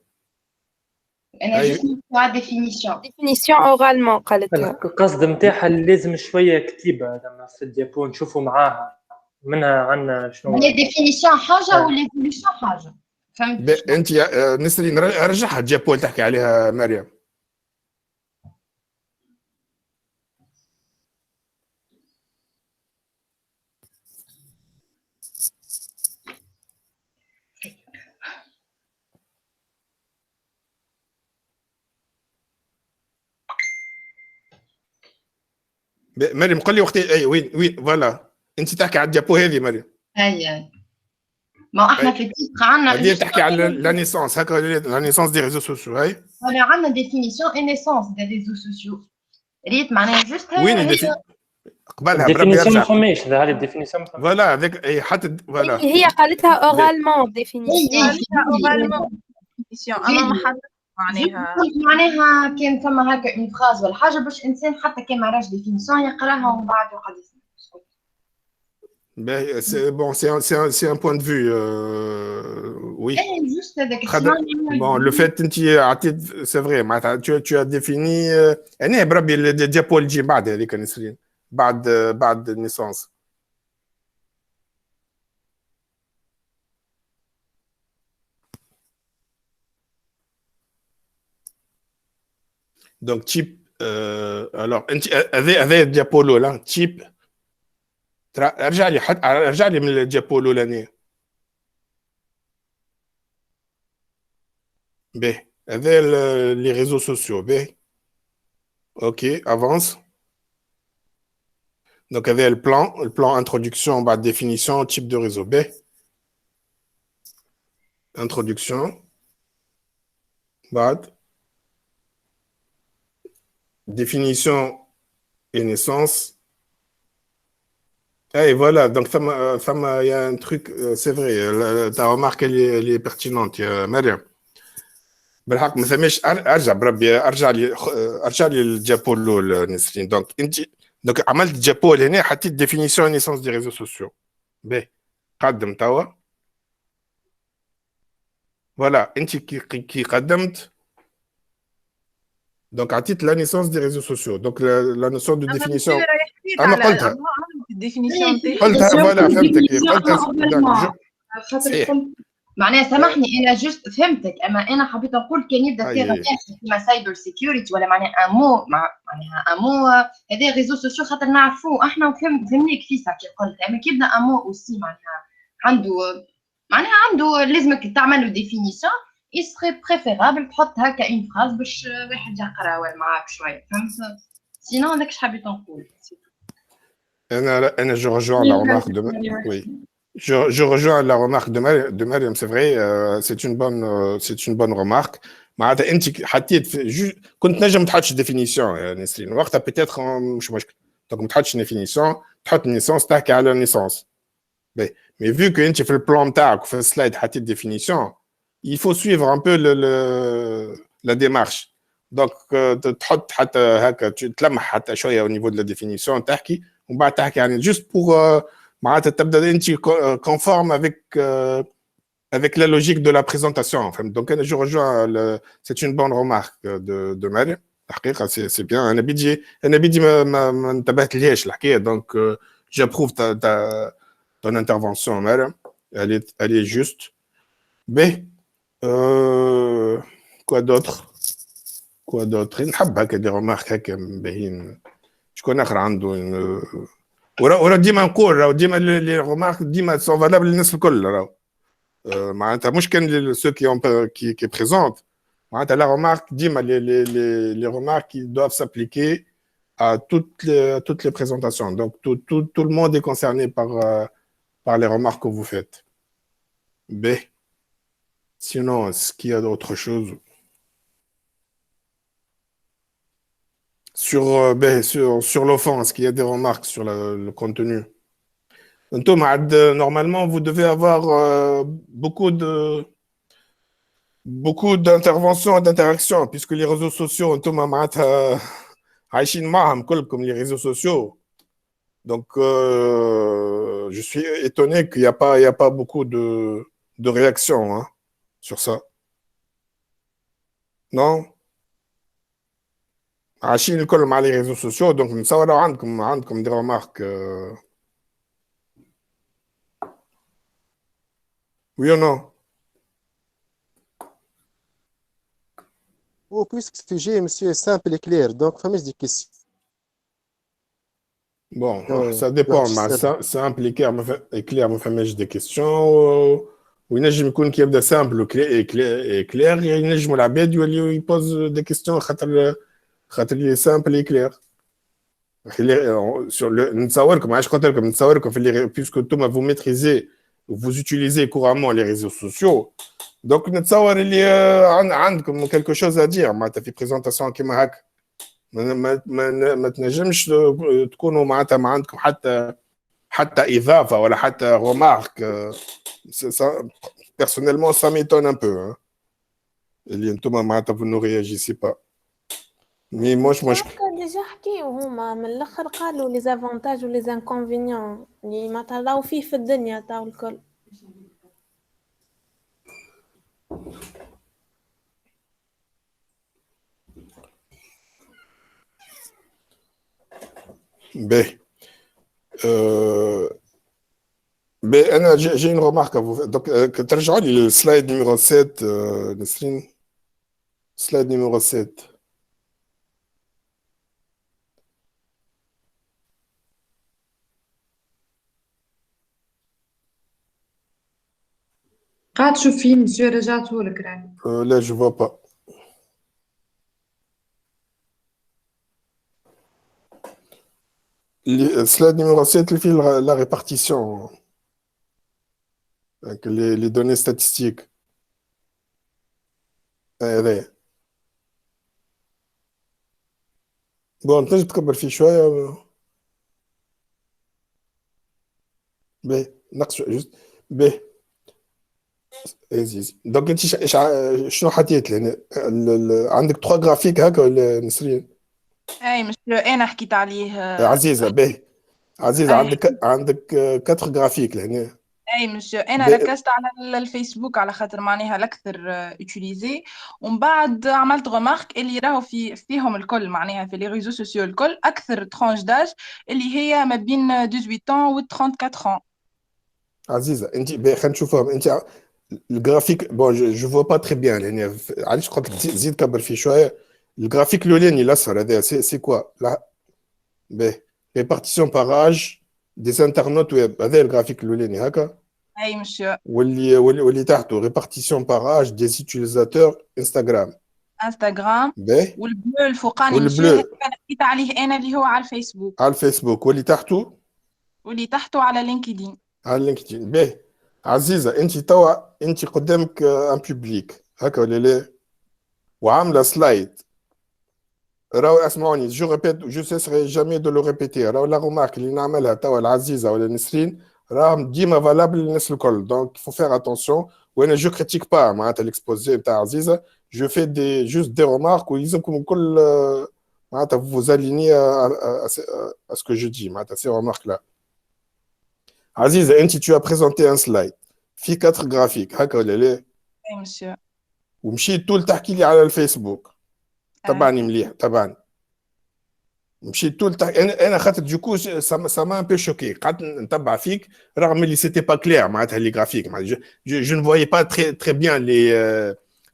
انا جوست نتاع ديفينيسيون اورالمون قالتها القصد نتاعها لازم شويه كتيبه لما في الديابو نشوفوا معاها منها عندنا شنو هي ديفينيسيون حاجه وليفولوشن حاجه فهمت انت نسرين رجعها الديابو اللي تحكي عليها مريم مريم قل لي وقتي اي وين فوالا انت تحكي على الديابو هذه مريم اي ما احنا في التيتر عندنا هذه تحكي على لا نيسونس هكا لا نيسونس دي ريزو سوسيو هاي ولا عندنا ديفينيسيون اي نيسونس دي ريزو سوسيو ريت معناها جوست وين قبلها بربي يرجع ما فماش هذه الديفينيسيون فوالا هذيك اي حتى فوالا هي قالتها اورالمون ديفينيسيون اما ما حد معناها كان فما هكا اون فراز ولا حاجه باش انسان حتى كان ما راش ديفينيسيون يقراها ومن بعد يقعد يسمع Ben, c'est un point de vue, oui. Bon, le fait que c'est vrai, tu as défini. أنا بربي الديابو اللي تجي بعد هذيك نسرين بعد النيسانس. Donc type, alors هذا الديابو الأولى type. ارجع لي من الديابو الاولانيه باهي هذا لي ريزو سوسيو باهي اوكي افونس دونك هذا البلان انتروداكسيون بعد ديفينيسيون تيب دو ريزو باهي انتروداكسيون بعد définition et naissance. Et voilà, donc il y a un truc, c'est vrai, ta remarque elle est pertinente, Mariam. بالحق ما ثماش ارجع بربي ارجع لي الجابو الاول نسرين دونك انت دونك عملت الجابو هنا حطيت ديفينيسيون نيسونس دي ريزو سوسيو باهي قدم توا فوالا انت كي قدمت دونك عطيت لا نيسونس دي ريزو سوسيو دونك لا نوسيون دو ديفينيسيون انا قلتها الديفينيسيون قلتها فوالا فهمتك قلتها خاطر معناها سامحني انا جست فهمتك، اما انا حبيت نقول كان يبدا في غلط كيما سايبر سيكيورتي ولا معناها امو معناها امو هذا ريزو سوسيو خاطر نعرفوه احنا وفهمناك في كي قلت، اما كي يبدا امو اوسي معناها عنده لازمك تعمل له ديفينيسيون يسري بريفيرابل تحط هكا اون فراز باش واحد يقرا معاك شويه، فهمت؟ سينو هذاك اش حبيت نقول. Je rejoins la remarque de oui. Je rejoins la remarque de Mariam, c'est vrai, c'est une bonne remarque. معناتها انت حطيت كنت نجم تحطش ديفينيسيون يا نسرين وقتها بيتيتر مش مشكل، دونك ما تحطش ديفينيسيون، تحط نيسونس تحكي على نيسونس. Mais vu que انت في البلان نتاعك وفي السلايد حطيت ديفينيسيون، il faut suivre un peu la démarche. Donc تحط حتى هكا تلمح حتى شويه au niveau de la définition تحكي ومن بعد تحكي يعني juste pour معناتها تبدا انت conforme avec la logique de la présentation. Donc je rejoins c'est une bonne remarque de Mariam. الحقيقه c'est bien. انا بدي ما انتبهت لهاش الحكايه. Donc j'approuve ton intervention Mariam. Elle est juste. Mais quoi d'autre نحب هكا دي remarques هكا باهين. شكون اخر عنده ورا ديما نقول راهو ديما لي رومارك ديما سون فالابل للناس الكل راهو معناتها مش كان سو كي بريزونت معناتها لا رومارك ديما لي رومارك qui doivent s'appliquer à toutes les présentations. Donc tout le monde est concerné par les remarques que vous faites. B. Sinon, est-ce qu'il y a d'autres choses? Sur l'offense, qu'il y a des remarques sur le contenu. Normalement, vous devez avoir beaucoup d'interventions et d'interactions, puisque les réseaux sociaux, comme les réseaux sociaux. Donc, je suis étonné qu'il n'y a pas beaucoup de réactions sur ça. Non? عايشين الكل مع لي ريزو سوسيو دونك نتصور عندكم دي رمارك وي نو او بويسك السوجي مسيو سامبل كلير دونك فماش دي كيسيون. بون سا ديبون مع سامبل كلير ما فماش دي كيسيون وينجم يكون كي يبدا سامبل كلير ينجموا العباد يوليو يبوز دي كيسيون خاطر لي سامبل اي كلير. نتصوركم علاش قلت لكم نتصوركم في puisque انتم vous maîtrisez vous utilisez couramment les réseaux sociaux donc نتصور اللي عندكم quelque chose à dire معناتها في بريزونطاسيون كيما هكا ما تنجمش تكونوا معناتها ما عندكم حتى اضافه ولا حتى remarque. Personnellement ça m'étonne un peu اللي انتم معناتها vous ne réagissez pas. Mais moi ديجا حكيو هما من الاخر قالوا لي زافونتاج ولي زانكونفينيون اللي ما طلعوا فيه في الدنيا تاع الكل. باهي انا j'ai une remarque à vous faire. Donc ترجعوا لي السلايد نيميرو 7 نسرين سلايد نيميرو 7. قاعد تشوف فيه مسيو رجعته لك راني. Là je vois pas. Slide numéro 7 il fait la répartition avec les données statistiques. Bon تنجم تكبر فيه شويه باهي نقص جوست باهي ازيز. دونك انت شنو حطيت لهنا عندك 3 جرافيك هكا ولا نسرين؟ اي مش انا حكيت عليه عزيزه باهي عزيزه عندك 4 جرافيك لهنا. اي مش انا ركزت على الفيسبوك على خاطر معناها الاكثر يوتيليزي ومن بعد عملت غمارك اللي راهو فيهم الكل معناها في لي ريزو سوسيو الكل اكثر ترانش داج اللي هي ما بين 18 و 34 ans. عزيزه انت خلينا نشوفهم انت Le graphique, bon, je vois pas très bien. يعني علاش قلت لك زيد كبر فيه شويه. الجرافيك الاولاني الاصفر هذا سي كوا لا باهي répartition par âge des internautes web. هذا الجرافيك الاولاني هكا. اي مسيو. واللي تحته répartition par âge des utilisateurs انستغرام. انستغرام. باهي. والبلو الفوقاني مسيو هذا اللي حكيت عليه انا اللي هو على الفيسبوك. على الفيسبوك واللي تحته. واللي تحته على لينكدين. على لينكدين باهي. عزيزه انت توا انت قدامك ان بوبليك هكا ولا لا؟ وعامله سلايد. راهو اسمعوني جو ريبيت جو سيسري جامي دو لو ريبيتي. راهو لا رومارك اللي نعملها توا العزيزه ولا نسرين راهم ديما فالابل للناس الكل. دونك فو فير اتونسيون. وانا جو كريتيك با معناتها الاكسبوزي نتاع عزيزه. جو في دي جوست دي رومارك ويلزمكم الكل معناتها فوز اليني اسكو جو دي معناتها سي رومارك لا. عزيزه انت tu as présenté un slide في 4 جرافيك هكا ولا لا؟ اي مسيو. ومشيت طول تحكي لي على الفيسبوك. تبعني مليح تبعني. مشيت طول انا خاطر دوكو سا ان بي شوكي. قعدت نتبع فيك رغم اللي سيتي با كلير معناتها لي جرافيك. جو ne voyais pas très bien les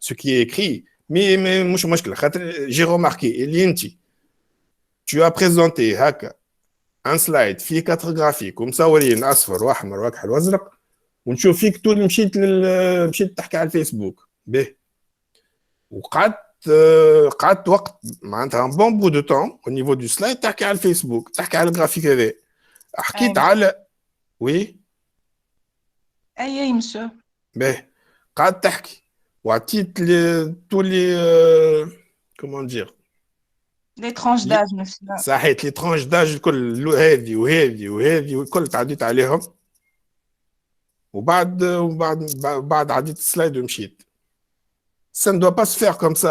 ce qui est écrit mais مش مشكله خاطر جي روماركي اللي انت tu as présenté هكا ان سلايد فيه 4 جرافيك ومصورين اصفر واحمر واكحل وازرق ونشوف فيك طول مشيت تحكي على الفيسبوك به. وقعدت وقت معناتها ان بون بو دو طون او نيفو دو سلايد تحكي على الفيسبوك تحكي على الجرافيك هذا. حكيت على وي اي مسيو به. قعدت تحكي وعطيت تولي كومون دير لي ترونش داج مسيو. صحيت لي ترونش داج الكل هذه وهذه وهذه والكل تعديت عليهم. وبعد عديت السلايد ومشيت. Ça ne doit pas se faire comme ça,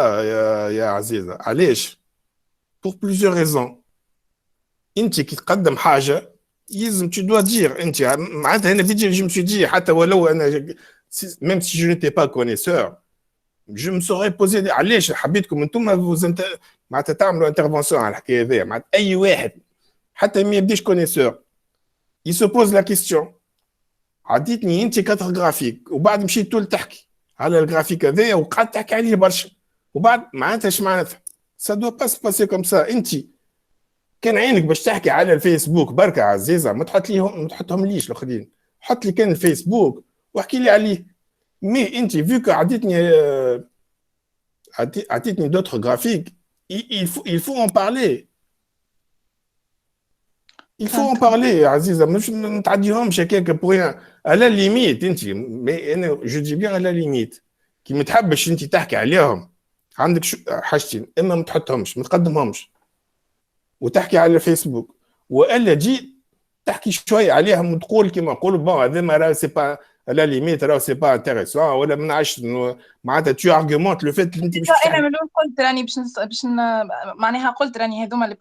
يا عزيزة. علاش؟ pour plusieurs raisons. انت كي تقدم حاجة يلزم tu dois dire انت معناتها انا فيديو جو me suis dit حتى ولو انا même si je n'étais pas connaisseur je me serais posé علاش حبيتكم انتم معناتها تعملوا انترفونسيون على الحكاية هذيا. معناتها اي واحد حتى ما يبديش connaisseur il se pose la question. عديتني انت 4 جرافيك وبعد مشيت طول تحكي على الجرافيك هذايا وقعدت تحكي عليه برشا وبعد معناتها اش معناتها سا دو با سي باسي كوم سا. انت كان عينك باش تحكي على الفيسبوك بركه عزيزه ما تحطهم ليش الاخرين. حط لي كان الفيسبوك واحكي لي عليه. مي انت فيك عطيتني دوتر جرافيك il faut en parler. Il faut en parler يا عزيزه مش نتعديهمش هكاك بوين على ليميت. انت مي انا جو دي بيان على ليميت كي ما تحبش انت تحكي عليهم عندك حاجتين اما ما تحطهمش ما تقدمهمش وتحكي على الفيسبوك والا تجي تحكي شويه عليهم وتقول كيما نقولوا بون هذا ما راه سي با على ليميت راه سي با انتريسون ولا ما نعرفش معناتها تو ارغيومونت لو فيت انت مش انا من الاول قلت راني باش معناها قلت راني هذوما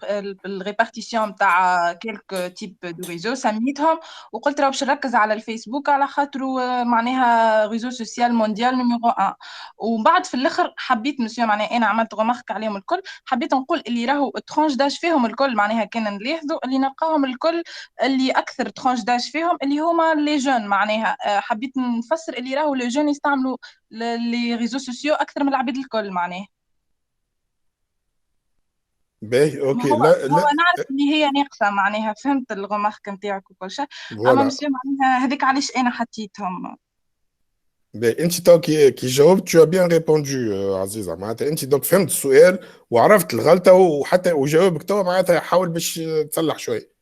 الريبارتيسيون تاع كيلك تيب دو ريزو سميتهم وقلت راه باش نركز على الفيسبوك على خاطرو معناها ريزو سوسيال مونديال نيميرو 1. ومن بعد في الاخر حبيت مسيو معناها انا عملت غمارك عليهم الكل. حبيت نقول اللي راهو ترونش داج فيهم الكل معناها كان نلاحظوا اللي نلقاهم الكل اللي اكثر ترونش داج فيهم اللي هما لي جون. معناها حبيت نفسر اللي راهو لي جون يستعملوا لي ريزو سوسيو اكثر من العباد الكل معناه. باهي اوكي. هو نعرف اللي هي ناقصه معناها فهمت الغمارك نتاعك وكل شيء اما مسيو معناها هذيك علاش انا حطيتهم. باهي انت تو كي جاوبت tu as bien répondu عزيزه معناتها انت دونك فهمت السؤال وعرفت الغلطه وحتى وجاوبك تو معناتها حاول باش تصلح شويه.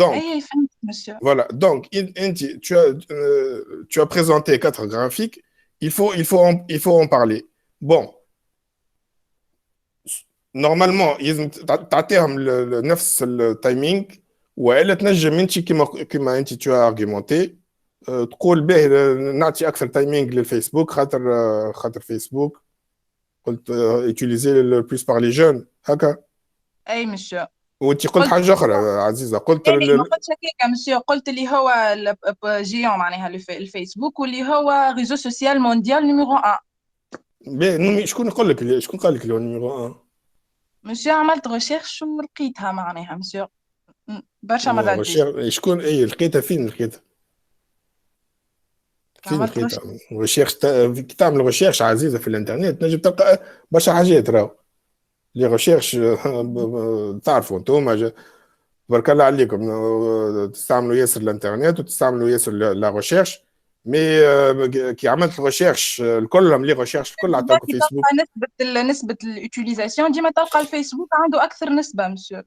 Donc, oui, monsieur. Voilà, donc tu as présenté 4 graphiques, il faut en parler. Bon, normalement, تعطيهم نفس التايمينغ والا تنجم انت كما انت tu as argumenté تقول به نعطي اكثر تايمينغ للفيسبوك خاطر فيسبوك قلت utiliser le plus par les jeunes هكا. اي monsieur. وانت قلت حاجه اخرى عزيزه قلت ما قلتش هكاك مسيو قلت اللي هو جيون معناها الفيسبوك واللي هو ريزو سوسيال مونديال نيميرو 1. شكون قال لك اللي هو نيميرو 1 مسيو؟ عملت ريشيرش ولقيتها معناها مسيو برشا مرات. شكون لقيتها فين لقيتها؟ فين عملت لقيتها ريشيرش كي تعمل ريشيرش عزيزه في الانترنت نجم تلقى برشا حاجات راهو لي ريشيرش تعرفوا انتم بارك الله عليكم تستعملوا ياسر الانترنت وتستعملوا ياسر لا ريشيرش مي كي عملت ريشيرش الكلهم لي ريشيرش الكل عطاوك كي فيسبوك تلقى نسبة اليوتيليزاسيون ديما تلقى الفيسبوك عنده أكثر نسبة مسيو.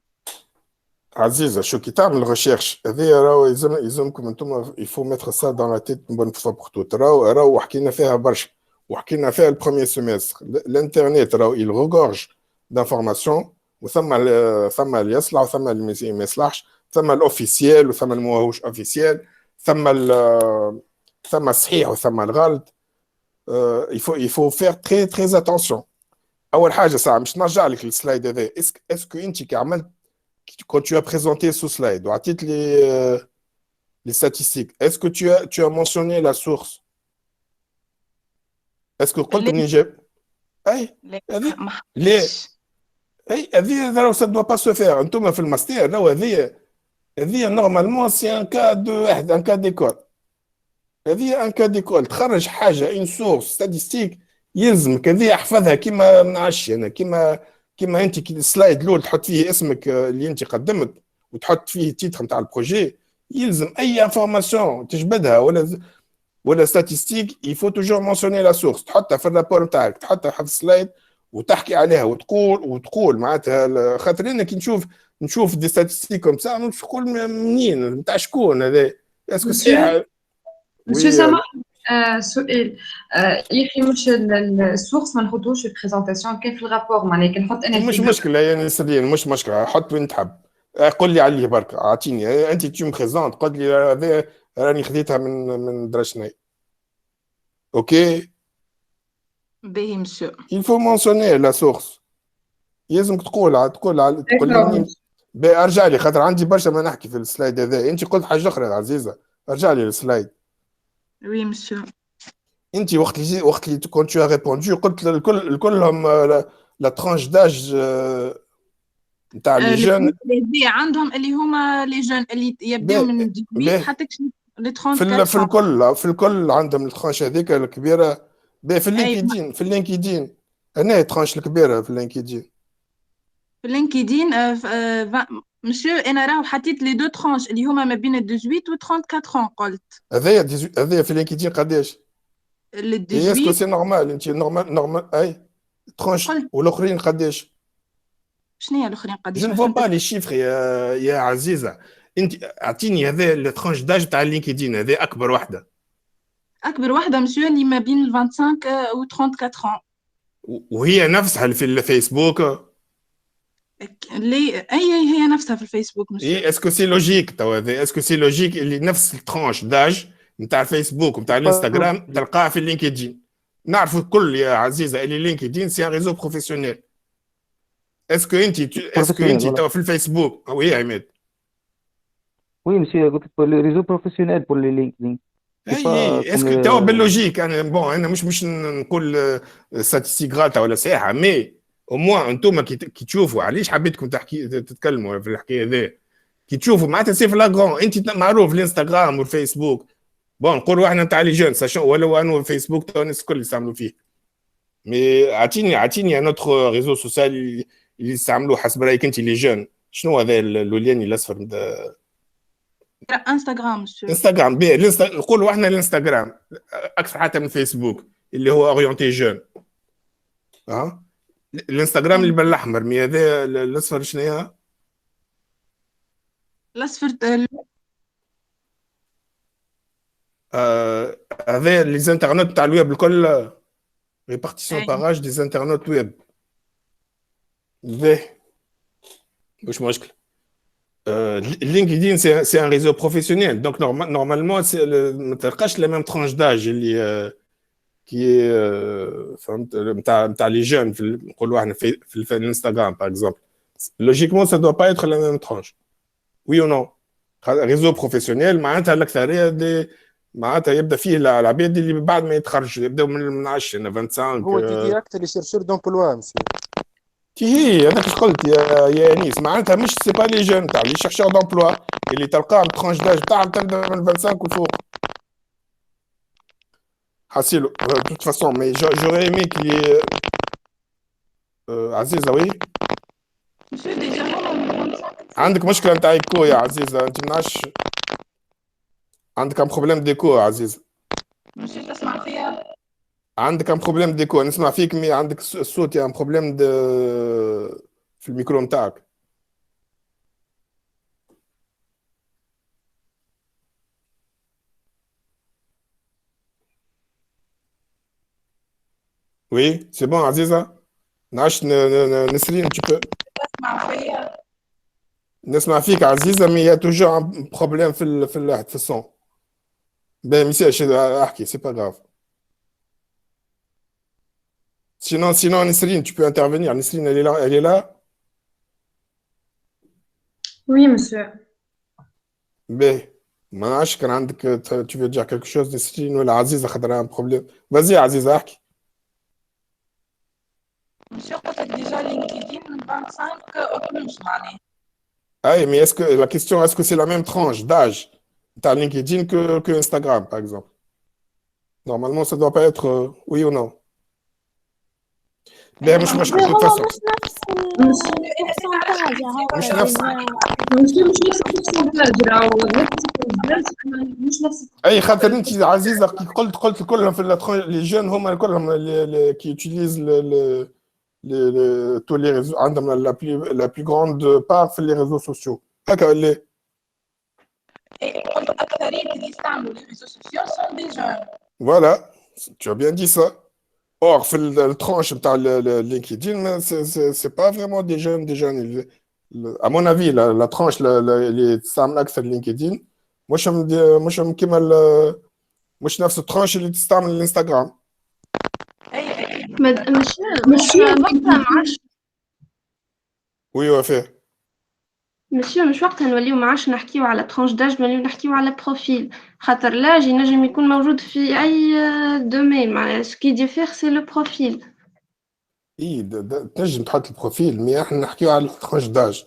عزيزه شو كي تعمل ريشيرش هذايا راهو يلزمكم انتم يفو ميتر سا دون لا تيت بون فوا بور توت راهو حكينا فيها برشا وحكينا فيها البروميير سيمستر الانترنت راهو il regorge d'informations ثم اللي يصلح وثم اللي ما يصلحش ثم الاوفيسيال وثم الماهوش اوفيسيال ثم الصحيح وثم الغلط il faut faire très très attention اول حاجه ساعه مش نرجع لك السلايد هذا اسكو انت كي عملت quand tu as présenté ce slide ou les statistiques est-ce que tu as mentionné la source est-ce que قلت منين جاب اي ليه اي هذه ça doit pas se faire انتم في الماستر لو هذه نورمالمون سي ان كا دو واحد ان كا ديكول هذه ان كا ديكول تخرج حاجه ان سورس ستاتستيك يلزمك هذه احفظها كيما نعرفش انا كيما انت كي السلايد الاول تحط فيه اسمك اللي انت قدمت وتحط فيه التيتر نتاع البروجي يلزم اي انفورماسيون تجبدها ولا ستاتستيك يفو توجور مونسيوني لا سورس تحطها في الرابور نتاعك تحطها في السلايد وتحكي عليها وتقول معناتها خاطر انا كي نشوف دي ستاتستيك كوم سا مش نقول منين نتاع شكون هذا اسكو صحيح مسيو سامح سؤال يخي مش السورس ما نحطوش في البريزونطاسيون كان في الرابور معناها كي نحط انا مش مشكله يعني سريا مش مشكله حط وين تحب قول لي عليه برك اعطيني انت تيم بريزونت قول لي هذا راني خديتها من درشناي اوكي باهي مسيو il faut mentionner la source يلزمك تقول ارجع لي خاطر عندي برشا ما نحكي في السلايد هذا انت قلت حاجه اخرى عزيزه ارجع لي السلايد وي مسيو انت وقت اللي كنت tu as répondu قلت الكلهم لا ترانش داج نتاع لي جون عندهم اللي هما لي جون اللي يبداو من 18 حتى لي 34 في الكل عندهم الترانش هذيك الكبيره في اللينكدين انا الترانش الكبيره في اللينكدين مسيو انا راهو حطيت لي دو ترانش اللي هما ما بين 18 و 34 قلت هذايا في اللينكدين قداش ال 18 اسكو سي نورمال انت نورمال اي ترانش والاخرين قداش شنو هي الاخرين قداش جو نفو با لي شيفر يا عزيزه انت اعطيني هذا الترانش داج تاع اللينكدين هذا اكبر واحده مسيو اللي ما بين 25 و 34 وهي نفسها في الفيسبوك لي هي نفسها في الفيسبوك مسيو اي اسكو سي لوجيك تو هذا اسكو سي لوجيك اللي نفس الترانش داج نتاع الفيسبوك ونتاع الانستغرام تلقاها في اللينكدين نعرفوا الكل يا عزيزه اللي لينكدين سي ان ريزو بروفيسيونيل اسكو انت تو في الفيسبوك وي عماد وي مسيو قلت لي ريزو بروفيسيونيل بور لي لينكدين اسكو تو باللوجيك انا مش نقول ستاتستيك غلطه ولا صحيحه مي او موان انتم كي تشوفوا علاش حبيتكم تتكلموا في الحكايه هذه كي تشوفوا معناتها سي في لاغرون انت معروف الانستغرام والفيسبوك بون نقولوا احنا نتاع لي جون ساشون ولا انه الفيسبوك تو الناس الكل يستعملوا فيه مي اعطيني ان اوتر ريزو سوسيال اللي يستعملوه حسب رايك انت لي جون شنو هذا اللولياني الاصفر انستغرام نقولوا احنا الانستغرام اكثر حتى من فيسبوك اللي هو اورينتي جون الانستغرام اللي بالاحمر مي هذا الاصفر شنو هي الاصفر هذا لي زانترنت تاع الويب الكل ريبارتيسيون باراج دي زانترنت ويب مش مشكل LinkedIn, c'est un réseau professionnel. Donc, normalement, ما تلقاش la même tranche d'âge اللي qui est نتاع les jeunes نقولوا احنا في الانستغرام par exemple. Logiquement, ça doit pas être la même tranche. Oui ou non? réseau professionnel معناتها الأكثرية معناتها يبدا فيه العباد اللي بعد ما يتخرج يبداو من 10 25 هو ديريكت اللي شيرشور دومبلوا مسيو هي هذاك اش قلت يا انيس معناتها مش سي با لي جون تاع لي شيرشور دومبلوا اللي تلقاه الترانش داج تاعهم تبدا من 25 وفوق حاسيلو de toute façon mais j'aurais aimé qu'il y ait عزيزة oui Monsieur, déjà, عندك مشكلة نتاع ايكو يا عزيزة انت منعش عندك un problème d'écho يا عزيزة monsieur تسمع فيا؟ عندك un problème d'écho نسمع فيك مي عندك الصوت يا un problème في الميكرو نتاعك Oui, c'est bon, Aziza. Nesrine, tu peux. نسمع فيك عزيزة mais il y a toujours un problème في الصوت. Ben, monsieur, احكي, c'est pas grave. Sinon, Nesrine, tu peux intervenir. Nesrine, elle est là. Oui, monsieur. Ben, ما نعرفش كان عندك tu veux dire quelque chose Nesrine ولا عزيزة خاطر un problème. Vas-y, عزيزة, احكي. Monsieur, قلت لك déjà LinkedIn 25 أوتونومس معناه. Ah, mais la question, est-ce que c'est la même tranche d'âge t'as LinkedIn que Instagram, par exemple? Normalement, ça doit pas être oui ou non. Ben, مش مشكل de toute هو façon. مش نفس البرسنتاج مش هو نفس مش نفس البرسنتاج راهو مش نفس اي خاطر انت عزيزه كي قلت كلهم في لي جون هما كلهم كي يوتيليز tous les réseaux عندهم la plus grande part في les réseaux sociaux هكا ولا قلت أكثرية اللي يستعملوا les réseaux sociaux sont des jeunes. Voilà, tu as bien dit ça. Or, le tranche de LinkedIn, c'est pas vraiment des jeunes. À mon avis, la tranche, les Samlax de LinkedIn, moi, je me dis, moi, je نفس الترانش اللي تستعمل الانستغرام. مش وقتها ما عادش Oui, وفاء. مش وقتها نوليو ما عادش نحكيو على ترانش داج نوليو نحكيو على بروفيل خاطر لاج ينجم يكون موجود في اي دومين معناها سكي ديفير سي لو بروفيل. اي تنجم تحط البروفيل مي احنا نحكيو على الترانش داج.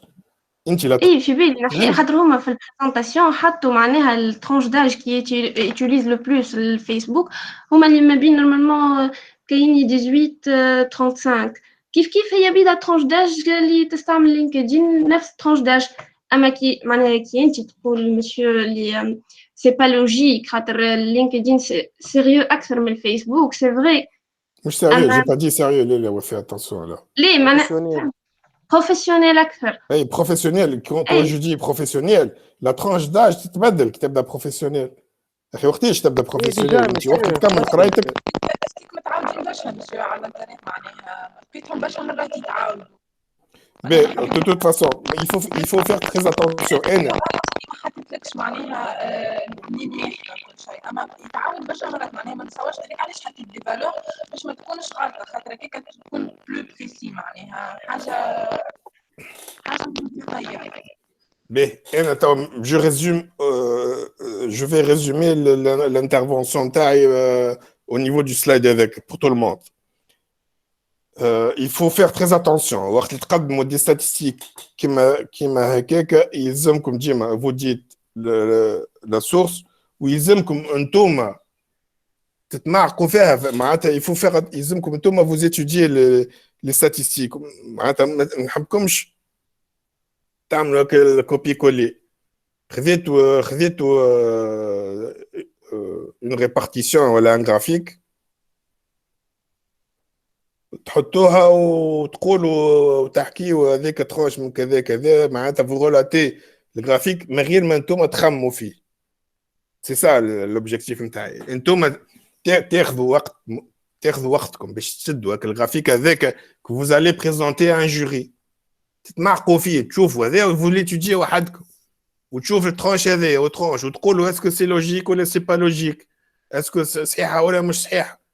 انت لا اي في بالي نحكي خاطر هما في البريزونطاسيون حطوا معناها الترانش داج كي يوتيليز لو بلوس الفيسبوك هما اللي ما بين نورمالمون كاين 18 35 كيف هي بيدا ترانش داج اللي تستعمل لينكدين نفس ترانش داج اما كي معناها كي انت تقول مسيو اللي سي با لوجيك خاطر لينكدين سيريو اكثر من الفيسبوك سي فري مش سيريو جي با دي سيريو لا وفاء اتونسيون لا ليه معناها بروفيسيونيل اكثر. اي بروفيسيونيل quand je dis professionnel la tranche d'âge تتبدل كي تبدا بروفيسيونيل اخي وقتاش تبدا بروفيسيونيل انت وقت تكمل قرايتك اسكيك متعودين برشا مسيو على الانترنت معناها لقيتهم برشا مرات يتعاونوا. Mais de toute façon, il faut faire très attention. ما حطيتلكش معناها نيميري كل شيء اما يتعاود برشا مرات معناها ما نتصورش علاش حطيت دي فالور باش ما تكونش غلطه خاطر هكاك تكون بلو بريسي معناها حاجه منطقيه. Mais je vais résumer l'intervention au niveau du slide avec pour tout le monde. Il faut faire très attention. وقت اللي تقدموا des statistiques كيما هكاك يلزمكم ديما vous dites la source ويلزمكم انتوما تتمعقوا فيها معناتها il faut faire يلزمكم انتوما vous étudier les statistiques معناتها ما نحبكمش تعملوا الكوبي كولي خذيتوا une répartition ولا un graphique تحطوها وتقولوا وتحكيوا هذاك ترانش من كذا كذا معناتها vous relatez le graphique من غير ما انتم تخموا فيه. C'est ça l'objectif نتاعي. انتم تاخذوا وقتكم باش تشدوا هاك الجرافيك هذاك que vous allez présenter à un jury. تتمعقوا فيه تشوفوا هذا vous l'étudiez وحدكم وتشوف الترانش هذا وترانش وتقولوا est-ce que c'est logique ولا c'est pas logique est-ce que صحيحه ولا مش صحيحه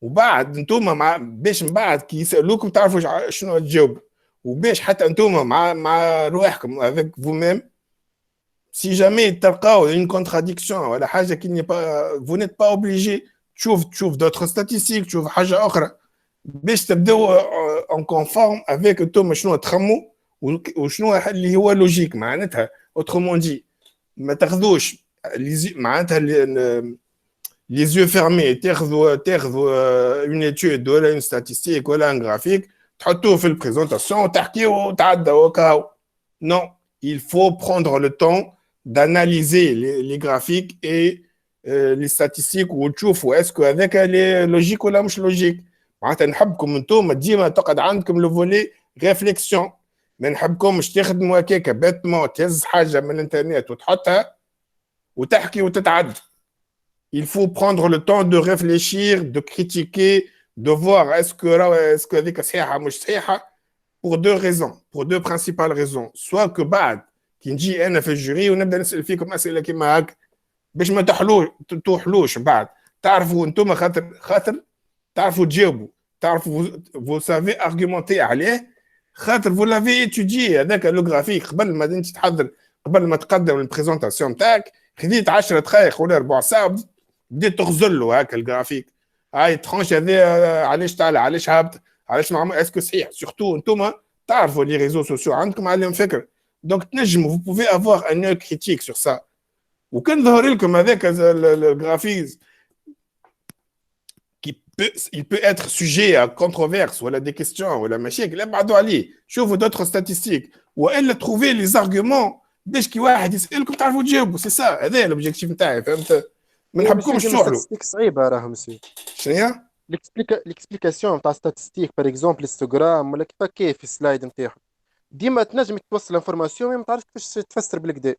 وبعد انتوما باش من بعد كي يسالوكم تعرفوا شنو تجاوب وباش حتى انتوما مع رواحكم avec vous-même si jamais تلقاو une contradiction ولا حاجه qui n'est pas vous n'êtes pas obligé تشوف d'autres statistiques تشوف حاجه اخرى باش تبداو en conforme avec انتوما شنو تخموا وشنو اللي هو لوجيك معناتها autrement dit ما تاخذوش معناتها les yeux fermés, تاخذوا une étude ولا une statistique ولا un graphique, تحطوه في البريزونطاسيون وتحكيوا وتعدى وكاو. Non, il faut prendre le temps d'analyser les graphiques et les statistiques وتشوفوا est-ce que هذاك logique ولا مش logique. معناتها نحبكم انتم ديما تقعد عندكم لو فولي ريفليكسيون، ما نحبكمش تخدموا هكاك باتمون تهز حاجه من الانترنت وتحطها وتحكي وتتعدى. Il faut prendre le temps de réfléchir, de critiquer, de voir est-ce que هذيك صحيحه مش صحيحه pour deux raisons, pour deux principales raisons. Soit que بعد كي نجي انا في الجوري ونبدا نسال فيكم اسئله كيما هكا باش ما توحلوش بعد، تعرفوا انتم خاطر تعرفوا تجاوبوا، تعرفوا vous savez argumenter عليه خاطر vous l'avez étudié. هذاك لو غرافيك قبل ما انت تحضر، قبل ما تقدم البريزونطاسيون تاعك خذيت 10 دقائق ولا ربع ساعه بديت تغزل له هكا الجرافيك. هاي ترانش هذا علاش طالع، علاش هابط، علاش معمول، اسكو صحيح. سورتو انتم تعرفوا لي ريزو سوسيو عندكم عليهم فكر، دونك تنجموا vous pouvez avoir un œil critique sur ça. وكان ظهر لكم هذاك الجرافيز il peut être sujet à controverse ولا des questions ولا مشاكل، ابعدوا عليه، شوفوا d'autres statistiques والا trouver les arguments باش كي واحد يسالكم تعرفوا تجاوبوا. سي سا هذا الاوبجيكتيف نتاعي، فهمت؟ ما نحبكمش تشوحلوا. صعيبه راهم مسيو. شنو هي؟ ليكسبليكاسيون تاع ستاتستيك باغ اكزومبل انستغرام ولا كيف في السلايد نتاعهم ديما تنجم توصل انفورماسيون ما تعرفش كيفاش تفسر بالكدا.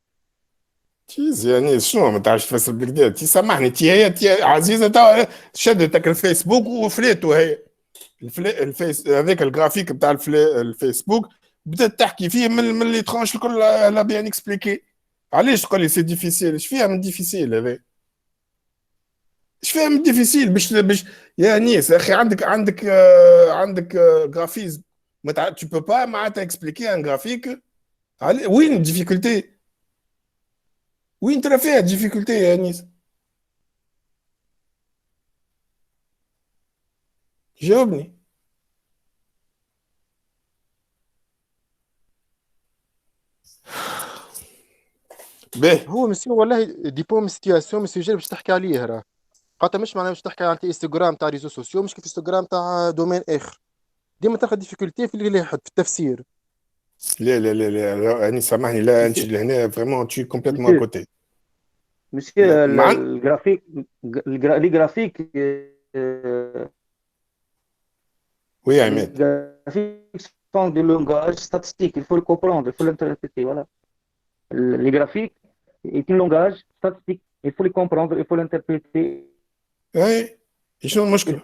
تيز يعني شنو ما تعرفش تفسر بالكدا؟ تي سامحني، هي عزيزه توا شدتك الفيسبوك وفليتو هي الفيس هذاك الجرافيك نتاع الفيسبوك بدات تحكي فيه من اللي ترانش الكل لا بيان اكسبليكي. علاش تقول لي سي ديفيسيل؟ اش فيها من ديفيسيل هذا؟ اش فيها من ديفيسيل باش يا نيس اخي عندك جرافيزم ما tu peux pas معناتها اكسبليكي ان جرافيك. وين الديفيكولتي؟ وين ترى فيها ديفيكولتي يا نيس؟ جاوبني. باهي هو مسيو والله ديبو من سيتياسيون من سوجي باش تحكي عليه راه، خاطر مش معناها باش تحكي عن انستغرام تاع ريزو سوسيو مش كيف انستغرام تاع دومين اخر، ديما تلقى ديفيكولتي في اللي في التفسير. لا لا لا لا يعني سامحني، لا انت لهنا فريمون tu es complètement à côté. مسكي الجرافيك لي جرافيك Oui, Ahmed. Les graphiques sont du langage statistique, il faut le comprendre, il faut l'interpréter, voilà. Les graphiques est un langage statistique, il faut le comprendre, il faut l'interpréter. اي شنو المشكله؟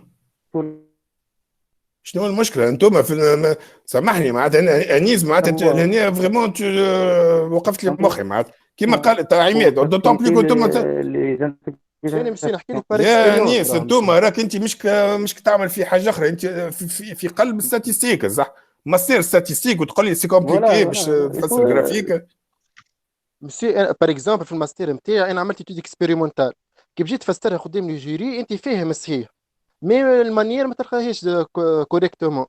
شنو المشكله؟ انتم في سامحني معناتها انيس معناتها هنا فريمون وقفت لي بمخي معناتها كيما قال تاع عماد دوطون بلي انتم انا مشي نحكي لك يا انيس انتم راك انت مش تعمل في حاجه اخرى، انت في قلب الستاتستيك صح؟ ماستر ستاتستيك وتقول لي سي كومبليكي باش تفسر جرافيك. مسي باغ اكزومبل في الماستر نتاعي انا عملت ايتود اكسبيريمونتال كي جيت تفسرها قدام لي جيري انت فاهم صحيح مي المانيير ما تلقاهاش كوريكتومون.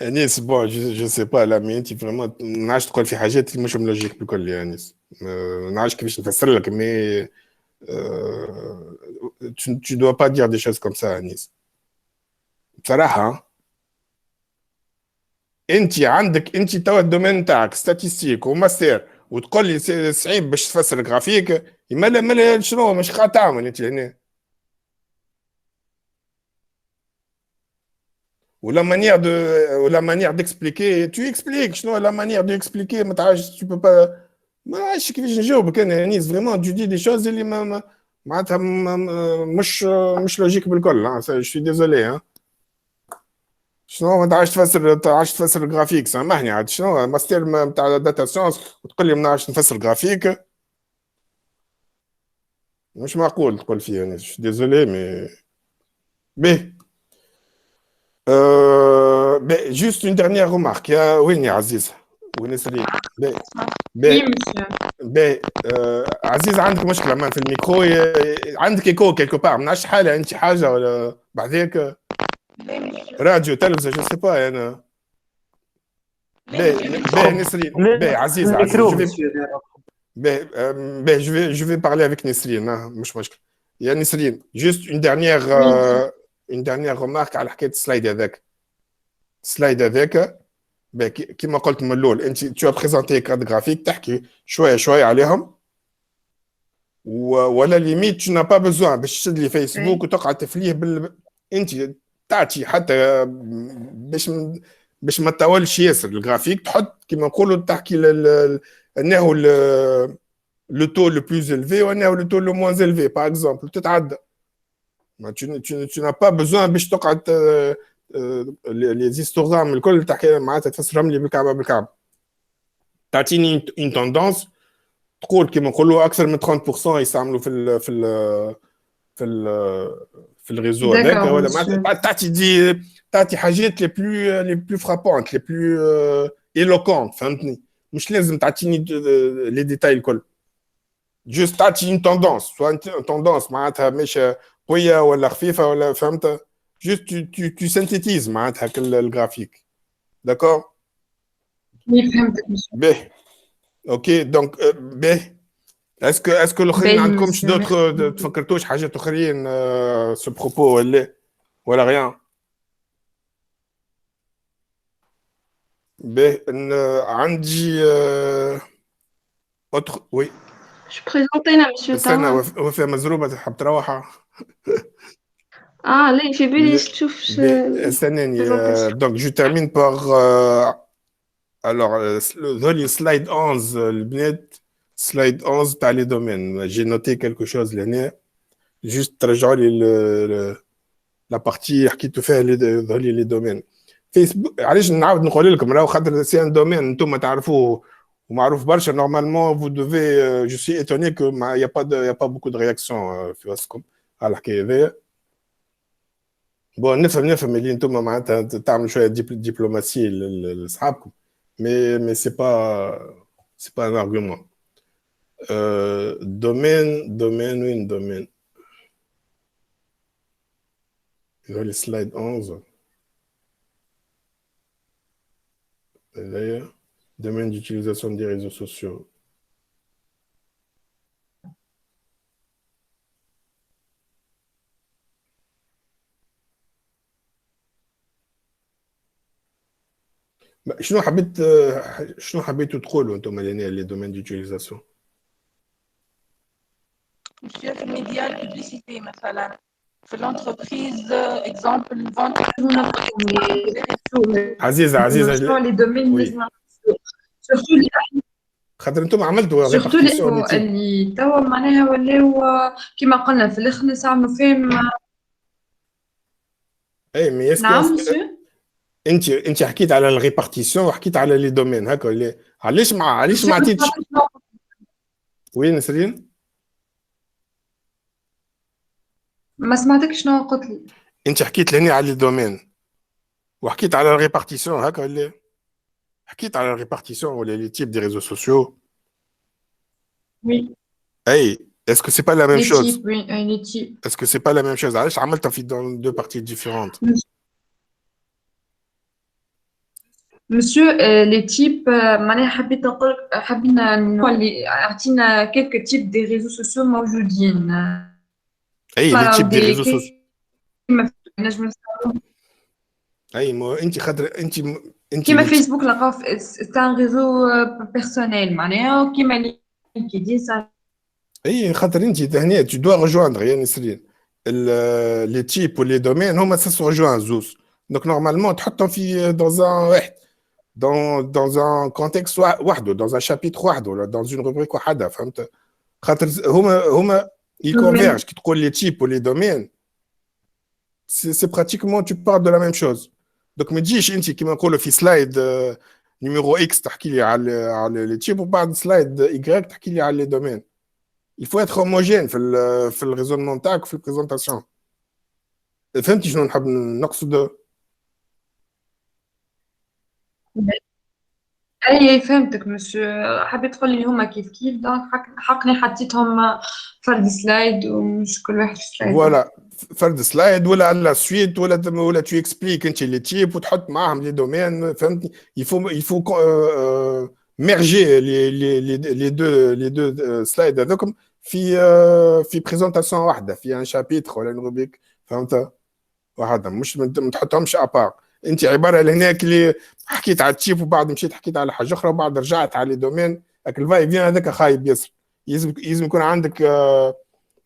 انيس بون جو سي با لا مي انت فريمون ما نعرفش تقول في حاجات مش لوجيك بالكل يا انيس، ما نعرفش كيفاش نفسر لك مي tu dois pas dire des choses comme ça انيس بصراحه. انت توا الدومين تاعك ستاتستيك وماستر وتقول لي صعيب باش تفسر جرافيك، مالا شنو مش قاعد تعمل انت هنا؟ ولا مانيير ديكسبليكي tu expliques شنو لا مانيير دو اكسبليكي ما تعرفش tu peux pas. ما عرفتش كيفاش نجاوبك انا انيس فريمون tu dis des choses اللي معناتها مش لوجيك بالكل. جو سوي ديزولي شنو ما تعرفش تفسر الجرافيك؟ سامحني عاد شنو ماستر نتاع داتا ساينس وتقول لي ما نعرفش نفسر الجرافيك؟ مش معقول تقول فيه انا شو ديزولي مي بيه. جوست اون ديرنيير رومارك يا وين يا عزيزه؟ وين سليم؟ بيه عزيز عندك مشكله ما في الميكرو عندك ايكو كيلكو بار ما نعرفش حاله انت حاجه ولا بعديك راديو تلفزه جو سي با انا. بيه نسرين بيه عزيز Ben, je vais parler avec Nesrine, hein, مش مشكل. يا نسرين, juste une dernière remarque على حكاية السلايد هذاك. السلايد هذاك كما قلت من الاول انت tu as présenté كارت جرافيك تحكي شويه عليهم ولا ليميت tu n'as pas besoin باش تشد لي فيسبوك وتقعد تفليه انت تعطي حتى باش ما تطولش ياسر الجرافيك تحط كما نقولوا تحكي انه le taux le plus élevé ou le taux le moins élevé par exemple تتعدى. tu n'as pas besoin باش تقعد les histogrammes الكل تحكي معناتها تفسرهم لي بالكعبه تعطيني une tendance تقول كما نقولوا اكثر من 30% يستعملوا في الريزو هذاك ولا معناتها تعطي حاجات les plus frappantes les plus éloquentes فهمتني مش لازم تعطيني les détails الكل juste تعطي une tendance soit une tendance معناتها مش قويه ولا خفيفه ولا فهمت juste tu synthétises معناتها كل الجرافيك d'accord فهمتك باهي اوكي دونك باهي اسكو الاخرين ما عندكمش دوتر تفكرتوش حاجات اخرين سو بروبو ولا غيان باهي عندي اوتر وي Je présentais là, monsieur استنى Tawa. وفاء مزروبه تحب تروح Ah, là, j'ai vu les touches. استناني دونك جو تيرمين باغ alors ذولي سلايد 11 البنات سلايد 11 تاع لي دومين جي نوتي كلكو شوز لهنا جوست ترجعوا لي لا بارتي حكيتو فيها ذولي لي دومين فيسبوك علاش نعاود نقول لكم راهو خاطر سي ان دومين انتم تعرفوه ومعروف برشا نورمالمون vous devez je suis étonné que il y a pas beaucoup de réactions في وسطكم على الحكايه هذيا بون نفهم اللي انتم معناتها تعملوا شويه دبلوماسيه لاصحابكم mais c'est pas un argument domaine وين domaine dans les slides 11 d'ailleurs domaine d'utilisation des réseaux sociaux. شنو حبيتوا تقولوا انتم لي دومين d'utilisation؟ في الميديا الببليسيتي مثلا في الانتربريز اكزامبل فونت عزيزه لي دومين خاطر انتم عملتوا سورتو اللي توا معناها ولاو كيما قلنا في الاخر نستعملوا فيهم اي مي نعم انت حكيت على الريبارتيسيون وحكيت على لي دومين هكا علاش ما عطيتش وين نسرين ما سمعتك شنو قلت لي انت حكيت لهنا على لي دومين وحكيت على الريبارتيسيون هكا اللي حكيت على الريبارتيسيون ولا لي تيب دي ريزو سوسيو وي اي est-ce que c'est pas la même chose oui les types est-ce que c'est pas la même chose علاش عملتها في dans deux parties différentes Monsieur, les types, حابين نولي اعطينا quelques types des réseaux sociaux موجودين. اي les types des réseaux sociaux. نجم اي مو انت خاطر انت كيما فيسبوك لقاو c'est un réseau personnel معناها كيما لينكدين اي خاطر انت هنا tu dois rejoindre يا نسرين les types ou les domaines هما ça se rejoignent زوز. Donc normalement تحطهم في dans un واحد dans un contexte وحده dans un chapitre وحده dans une rubrique وحده فهمت خاطر هما ils convergent كي تقول les types ou les domaines c'est pratiquement tu parles de la même chose. Donc ما تجيش انت كيما نقولوا في سلايد نيميرو اكس تحكي لي على les types وبعد سلايد y تحكي لي على les domaines. Il faut être homogène في الريزونمون تاعك في البريزونطاسيون. فهمتي شنو نحب نقصد؟ اي فهمتك مسيو حبيت تقول لي هما كيف دونك حقني حطيتهم فرد سلايد ومش كل واحد في سلايد فوالا فرد سلايد ولا على سويت ولا tu expliques انت لي تيب وتحط معاهم لي دومين فهمتني il faut merger les deux slides هذوكم في بريزونطاسيون واحده في ان شابيتر ولا روبيك فهمت واحده مش ما تحطهمش ابار انت عباره لهناك اللي حكيت على التشيب وبعد مشيت حكيت على حاجه اخرى وبعد رجعت على لي دومين الفاي فيان هذاك خايب ياسر لازم يكون عندك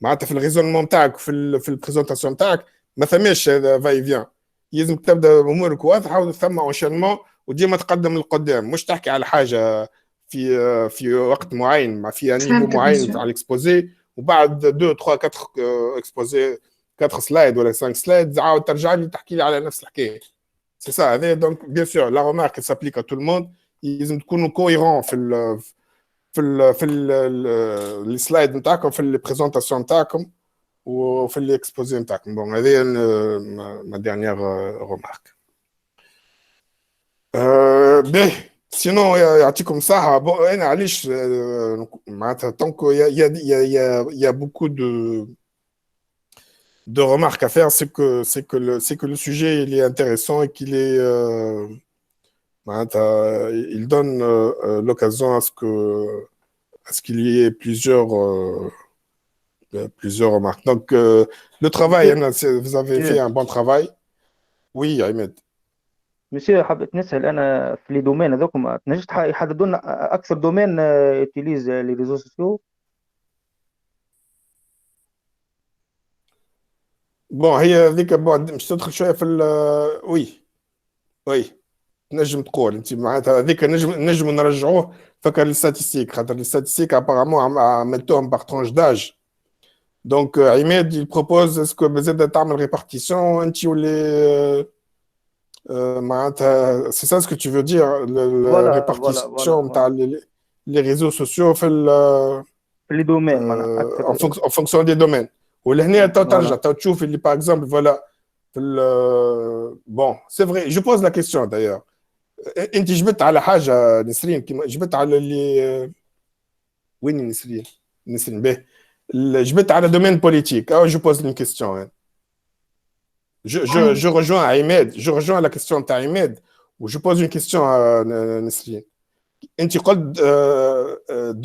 معناتها في الريزونمون نتاعك في البريزونطاسيون نتاعك ما ثماش هذا فاي فيان لازم تبدا امورك واضحه وثم انشالمون وديما تقدم للقدام مش تحكي على حاجه في وقت معين مع في نيفو معين تاع الاكسبوزي وبعد 2 3 4 اكسبوزي 4 سلايد ولا 5 سلايد عاود ترجع لي تحكي لي على نفس الحكايه سي سا هذا دونك بيان سور لا ريمارك سابليك ا تو الموند لازم تكونوا كويرون في لي سلايد نتاعكم في لي بريزونطاسيون نتاعكم وفي الاكسبوزي نتاعكم بون هذه ما ديرنيير رومارك باهي سينو يعطيكم صحة بون انا علاش معناتها طونك يا بوكو de remarques à faire, c'est que le sujet il est intéressant et qu'il est il donne l'occasion à ce qu'il y ait plusieurs remarques. Donc le travail, vous avez fait un bon travail. Oui, Ahmed. مسيو حبيت نسأل أنا في لي دومين هذوكم نجد يحددوا لنا أكثر دومين يوتيليز لي ريزو سوسيو بون هي هذيك بعد مش تدخل شويه في وي نجم تقول انت معناتها هذيك نجم نرجعوه فكر للستاتيستيك خاطر للستاتيستيك ابارامون عملتوهم باغ ترونش داج دونك عماد يبروبوز اسكو بزاد تعمل ريبارتيسيون انت ولي معناتها سي سا سكو تو فو دير الريبارتيسيون تاع لي ريزو سوسيو في لي دومين معناتها en fonction des domaines ولهنا ترجع تشوف اللي باغ اكزومبل فوالا في بون سي فري جو بوز لا كيسيون دايوغ انت جبت على حاجه نسرين كيما جبت على اللي وين نسرين به جبت على دومين بوليتيك او جو بوز une question je rejoins Ahmed je rejoins la question تاع Ahmed و je pose une question à نسرين انت قلت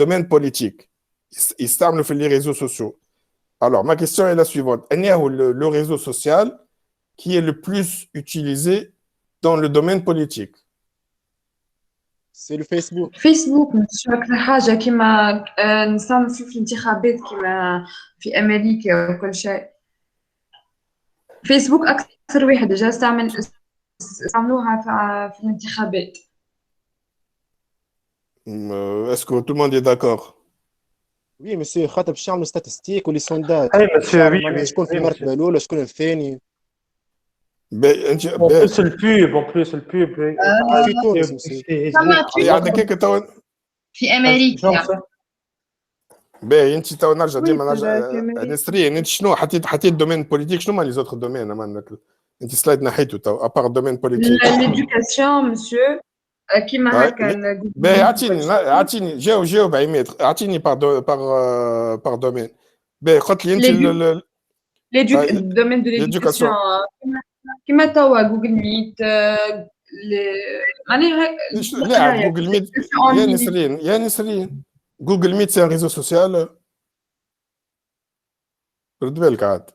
domaine politique يستعملوا في les réseaux sociaux. Alors, ma question est la suivante. Quel est le réseau social qui est le plus utilisé dans le domaine politique? C'est le Facebook. فيسبوك مش أكثر حاجة كما نستعمل في الانتخابات كما في أمريكا وكل شيء. فيسبوك أكثر واحد جا استعملوها في الانتخابات. Est-ce que tout le monde est d'accord? وي مسيو خاطر باش يعملوا ستاتستيك ولي سونداج اي مسيو شكون في المرتبه الاولى شكون الثاني انت en plus le pub في تونس مسيو عندك هيك تو في امريكا باهي انت تو نرجع ديما نسرين انت شنو حطيت دومين بوليتيك شنو ما لي زوتر دومين انت سلايد نحيته تو ابار دومين بوليتيك l'éducation مسيو كيما هكا باهي اعطيني جاوب عماد اعطيني بار دومين باهي قلت لي انت الدومين دو ليدوكاسيون كيما توا جوجل ميت معناها لا جوجل ميت يا نسرين جوجل ميت سي ان ريزو سوسيال رد بالك عاد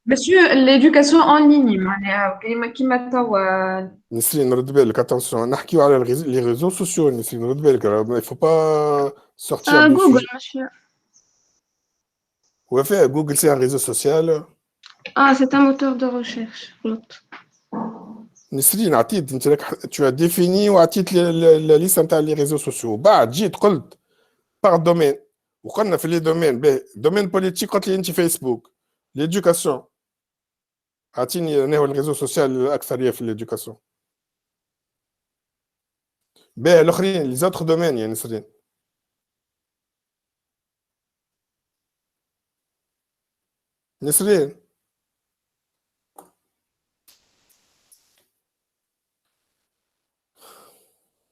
Monsieur, l'éducation en ligne, معناها كيما توا نسرين رد بالك اتونسيون نحكيو على لي ريزو سوسيو نسرين رد بالك ما يفو با سورتير جوجل monsieur. وفاء جوجل سي ان ريزو سوسيال Ah, c'est un moteur de recherche. L'autre. نسرين عطيت انت لك تو ديفيني وعطيت لا ليست نتاع لي ريزو سوسيو بعد جيت قلت باغ دومين وقلنا في لي دومين باهي دومين بوليتيك قلت لي انت فيسبوك ليدوكاسيون عطيني انا هو الريزو سوسيال الاكثريه في ليدوكاسيون باهي الاخرين لي زوتر دومين يا نسرين نسرين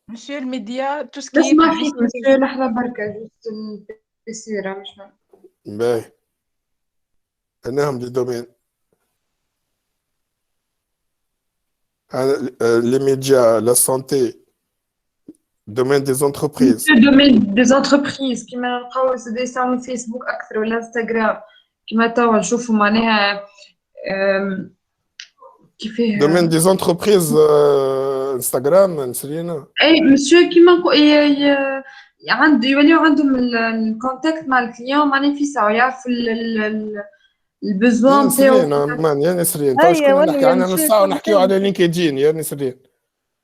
Monsieur le média, tout ce qui est اسمع فيك مسيو لحظة بركة جوست البيسيرة مش باهي انهم لي دومين les médias, la santé, domaine des entreprises. Le domaine des entreprises كيما نلقاو يستعملوا فيسبوك أكثر ولا انستغرام كيما توا نشوفوا معناها كيفاه domaine des entreprises انستغرام نسرينا. أي مسيو كيما يوليو عندهم الكونتاكت مع الكليون معناها في ساعة يعرفوا البزوان نتاعو. يا نسرين تو شكون نحكي عنها نص ساعة ونحكيو على لينكدين يا نسرين.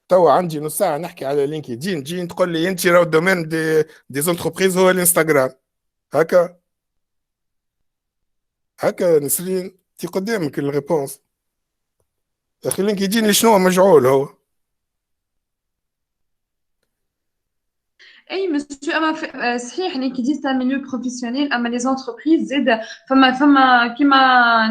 توا عندي نص ساعة نحكي على لينكدين تجي تقول لي أنت راهو الدومين دي زونتربريز هو الانستغرام هكا نسرين تي قدامك الريبونس. يا أخي لينكدين شنو مجعول هو؟ اي مسيو اما صحيح لينكدين سي ميليو بروفيسيونيل اما لي زونتربريز زاد فما كيما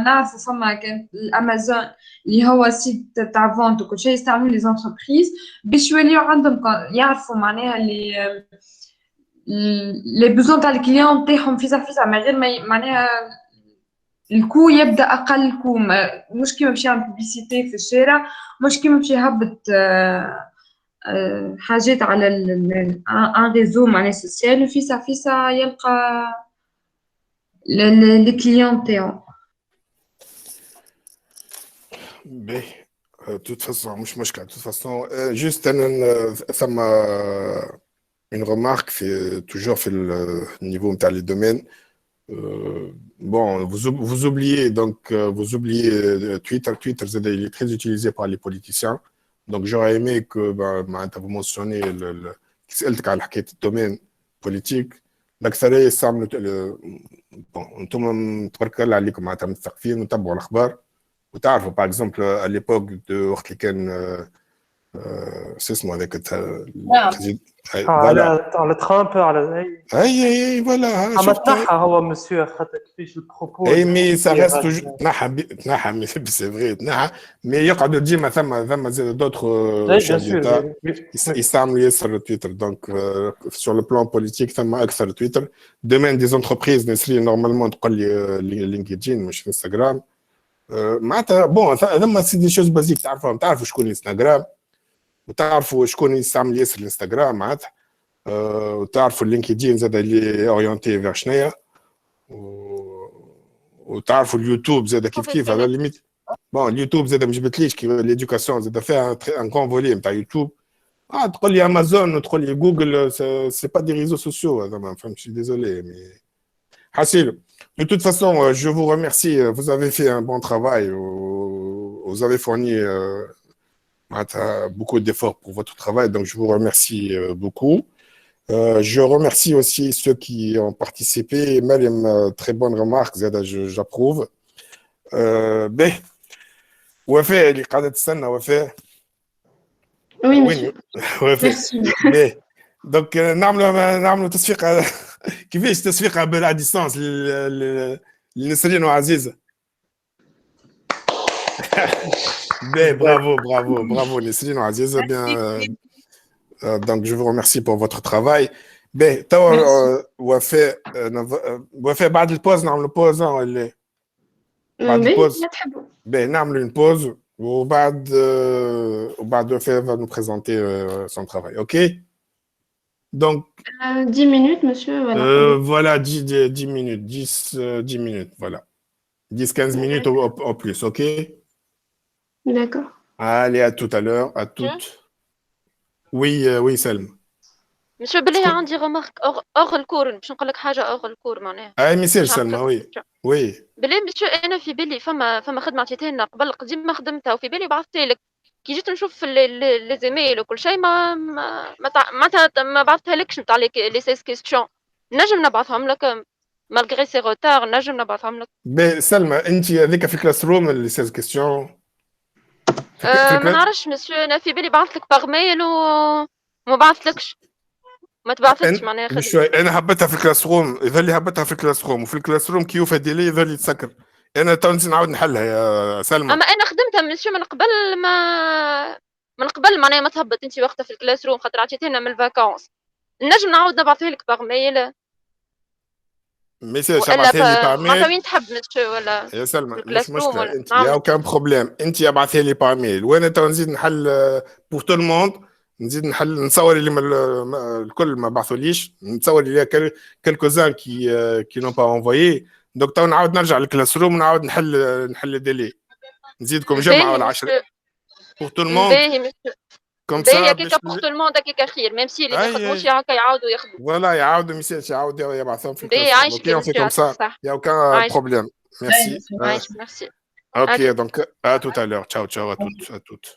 نعرفوا فما كان الامازون اللي هو سيت تاع فونت وكل شيء يستعملوا لي زونتربريز باش يوليو عندهم يعرفوا معناها لي بوزون تاع الكليون تاعهم فيزا من غير ما معناها الكو يبدا اقل كو مش كيما باش يعمل بوبليسيتي في الشارع مش كيما باش يهبط حاجات على ان ريزو معناها سوسيال فيسا يلقى لي كليون تاعو. باهي توت فاسون مش مشكل توت فاسون جوست انا ثم une remarque toujours في النيفو نتاع لي دومين. Bon, vous oubliez Twitter. Twitter, il est très utilisé par les politiciens. Donc, j'aurais aimé que vous mentionniez le domaine politique. الأكثرية يستعملوا bon, أنتم تبارك الله عليكم معناتها مثقفين وتتبعوا الأخبار وتعرفوا باغ اكزومبل à l'époque de وقت اللي كان شو اسمه هذاك على ترامب على اي فوالا اما تنحى هو مسيو خاطر كيفاش البروبو اي مي سا ريست تنحى مي سي فري تنحى مي يقعدوا ديما ثم زاد دوتر يستعملوا ياسر تويتر دونك سور لو بلان بوليتيك ثم اكثر تويتر دومين دي زونتربريز نسري نورمالمون تقول لي لينكدين مش انستغرام معناتها بون ثم سي دي شوز بازيك تعرفوا شكون انستغرام وتعرفوا شكون يستعمل ياسر الانستغرام معناتها وتعرفوا اللينكدين زاد اللي اورينتي فيغ شنيا وتعرفوا اليوتيوب زاد كيف على ليميت بون اليوتيوب زاد ما جبتليش كيف ليدوكاسيون زاد فيها ان كون فولي نتاع يوتيوب تقول لي امازون وتقول لي جوجل سي با دي ريزو سوسيو هذا ما فهمتش désolé mais حسيل de toute façon je vous remercie vous avez fait un bon travail vous avez fourni beaucoup d'efforts pour votre travail, donc je vous remercie beaucoup. Je remercie aussi ceux qui ont participé. Mariam, très bonne remarque, Zeda, j'approuve. Ben, Wafé, les cadets de scène, Wafé. Oui, monsieur. Merci. Ben, donc, نعملوا تصفيق كيفاش تصفيق بلا ديستانس للنسرين وعزيزة. Ben, bravo, Nesrine Aziz, bien. Donc, je vous remercie pour votre travail. Ben, on va faire بعد البوز نعمل بوز ولا بعد البوز Ben, نعمل une pause وبعد Wafé va nous présenter son travail, ok? Donc 10 minutes, monsieur. Voilà, 10 minutes, 10 minutes, voilà. 10-15 minutes au plus, ok? D'accord. Allez, à tout à l'heure, à toutes. Oui, Selma. Monsieur بلي عندي remarque أغ الكور باش نقول لك حاجة أغ الكور معناها. ميسير سلمى oui. بلي monsieur أنا في بالي فما خدمة عطيتها لنا قبل قديم خدمتها وفي بالي بعثتها لك كي جيت نشوف لي زيميل وكل شيء ما بعثتها لكش نتاع لي 16 كيستيون نجم نبعثهم لك malgré ces retards نجم نبعثهم لك. سلمى أنت هذيك في كلاس روم لي 16 كيستيون ما نعرفش مسيو انا في بالي بعث لك باغ ميل وما بعثلكش ما تبعثلكش معناها خدمة انا حبيتها في الكلاس روم اذا اللي حبيتها في الكلاس روم وفي الكلاس روم كيوفا ديالي اذا اللي تسكر انا تونس نعاود نحلها يا سلمى اما انا خدمتها مسيو من قبل معناها ما تهبط انت وقتها في الكلاس روم خاطر عطيتها لنا من الفاكونس نجم نعاود نبعثها لك باغ ميل ميساج ابعثها لي بارميل ما وين تحب مسيو ولا يا سلمى مش مشكله انت يا كان بروبليم انت ابعثها لي بارميل وانا تو نزيد نحل بور تو الموند نزيد نحل نصور اللي الكل ما بعثوليش، نتصور اللي كالكوزان كي نون با انفويي. دونك تو نعاود نرجع للكلاس روم ونعاود نحل ديلي، نزيدكم جمعه ولا 10 بور تو الموند كوم سا كيكا بور تو الموند كيكا خير، ميم سي اللي ما يخدموش هكا يعاودوا يخدموا. فوالا يعاودوا ميساج يعاود يبعثهم في الكلاس. اوكي اون في كوم سا يا اوكان بروبليم. ميرسي. ميرسي. Ok, donc à tout à l'heure. Ciao, ciao à toutes.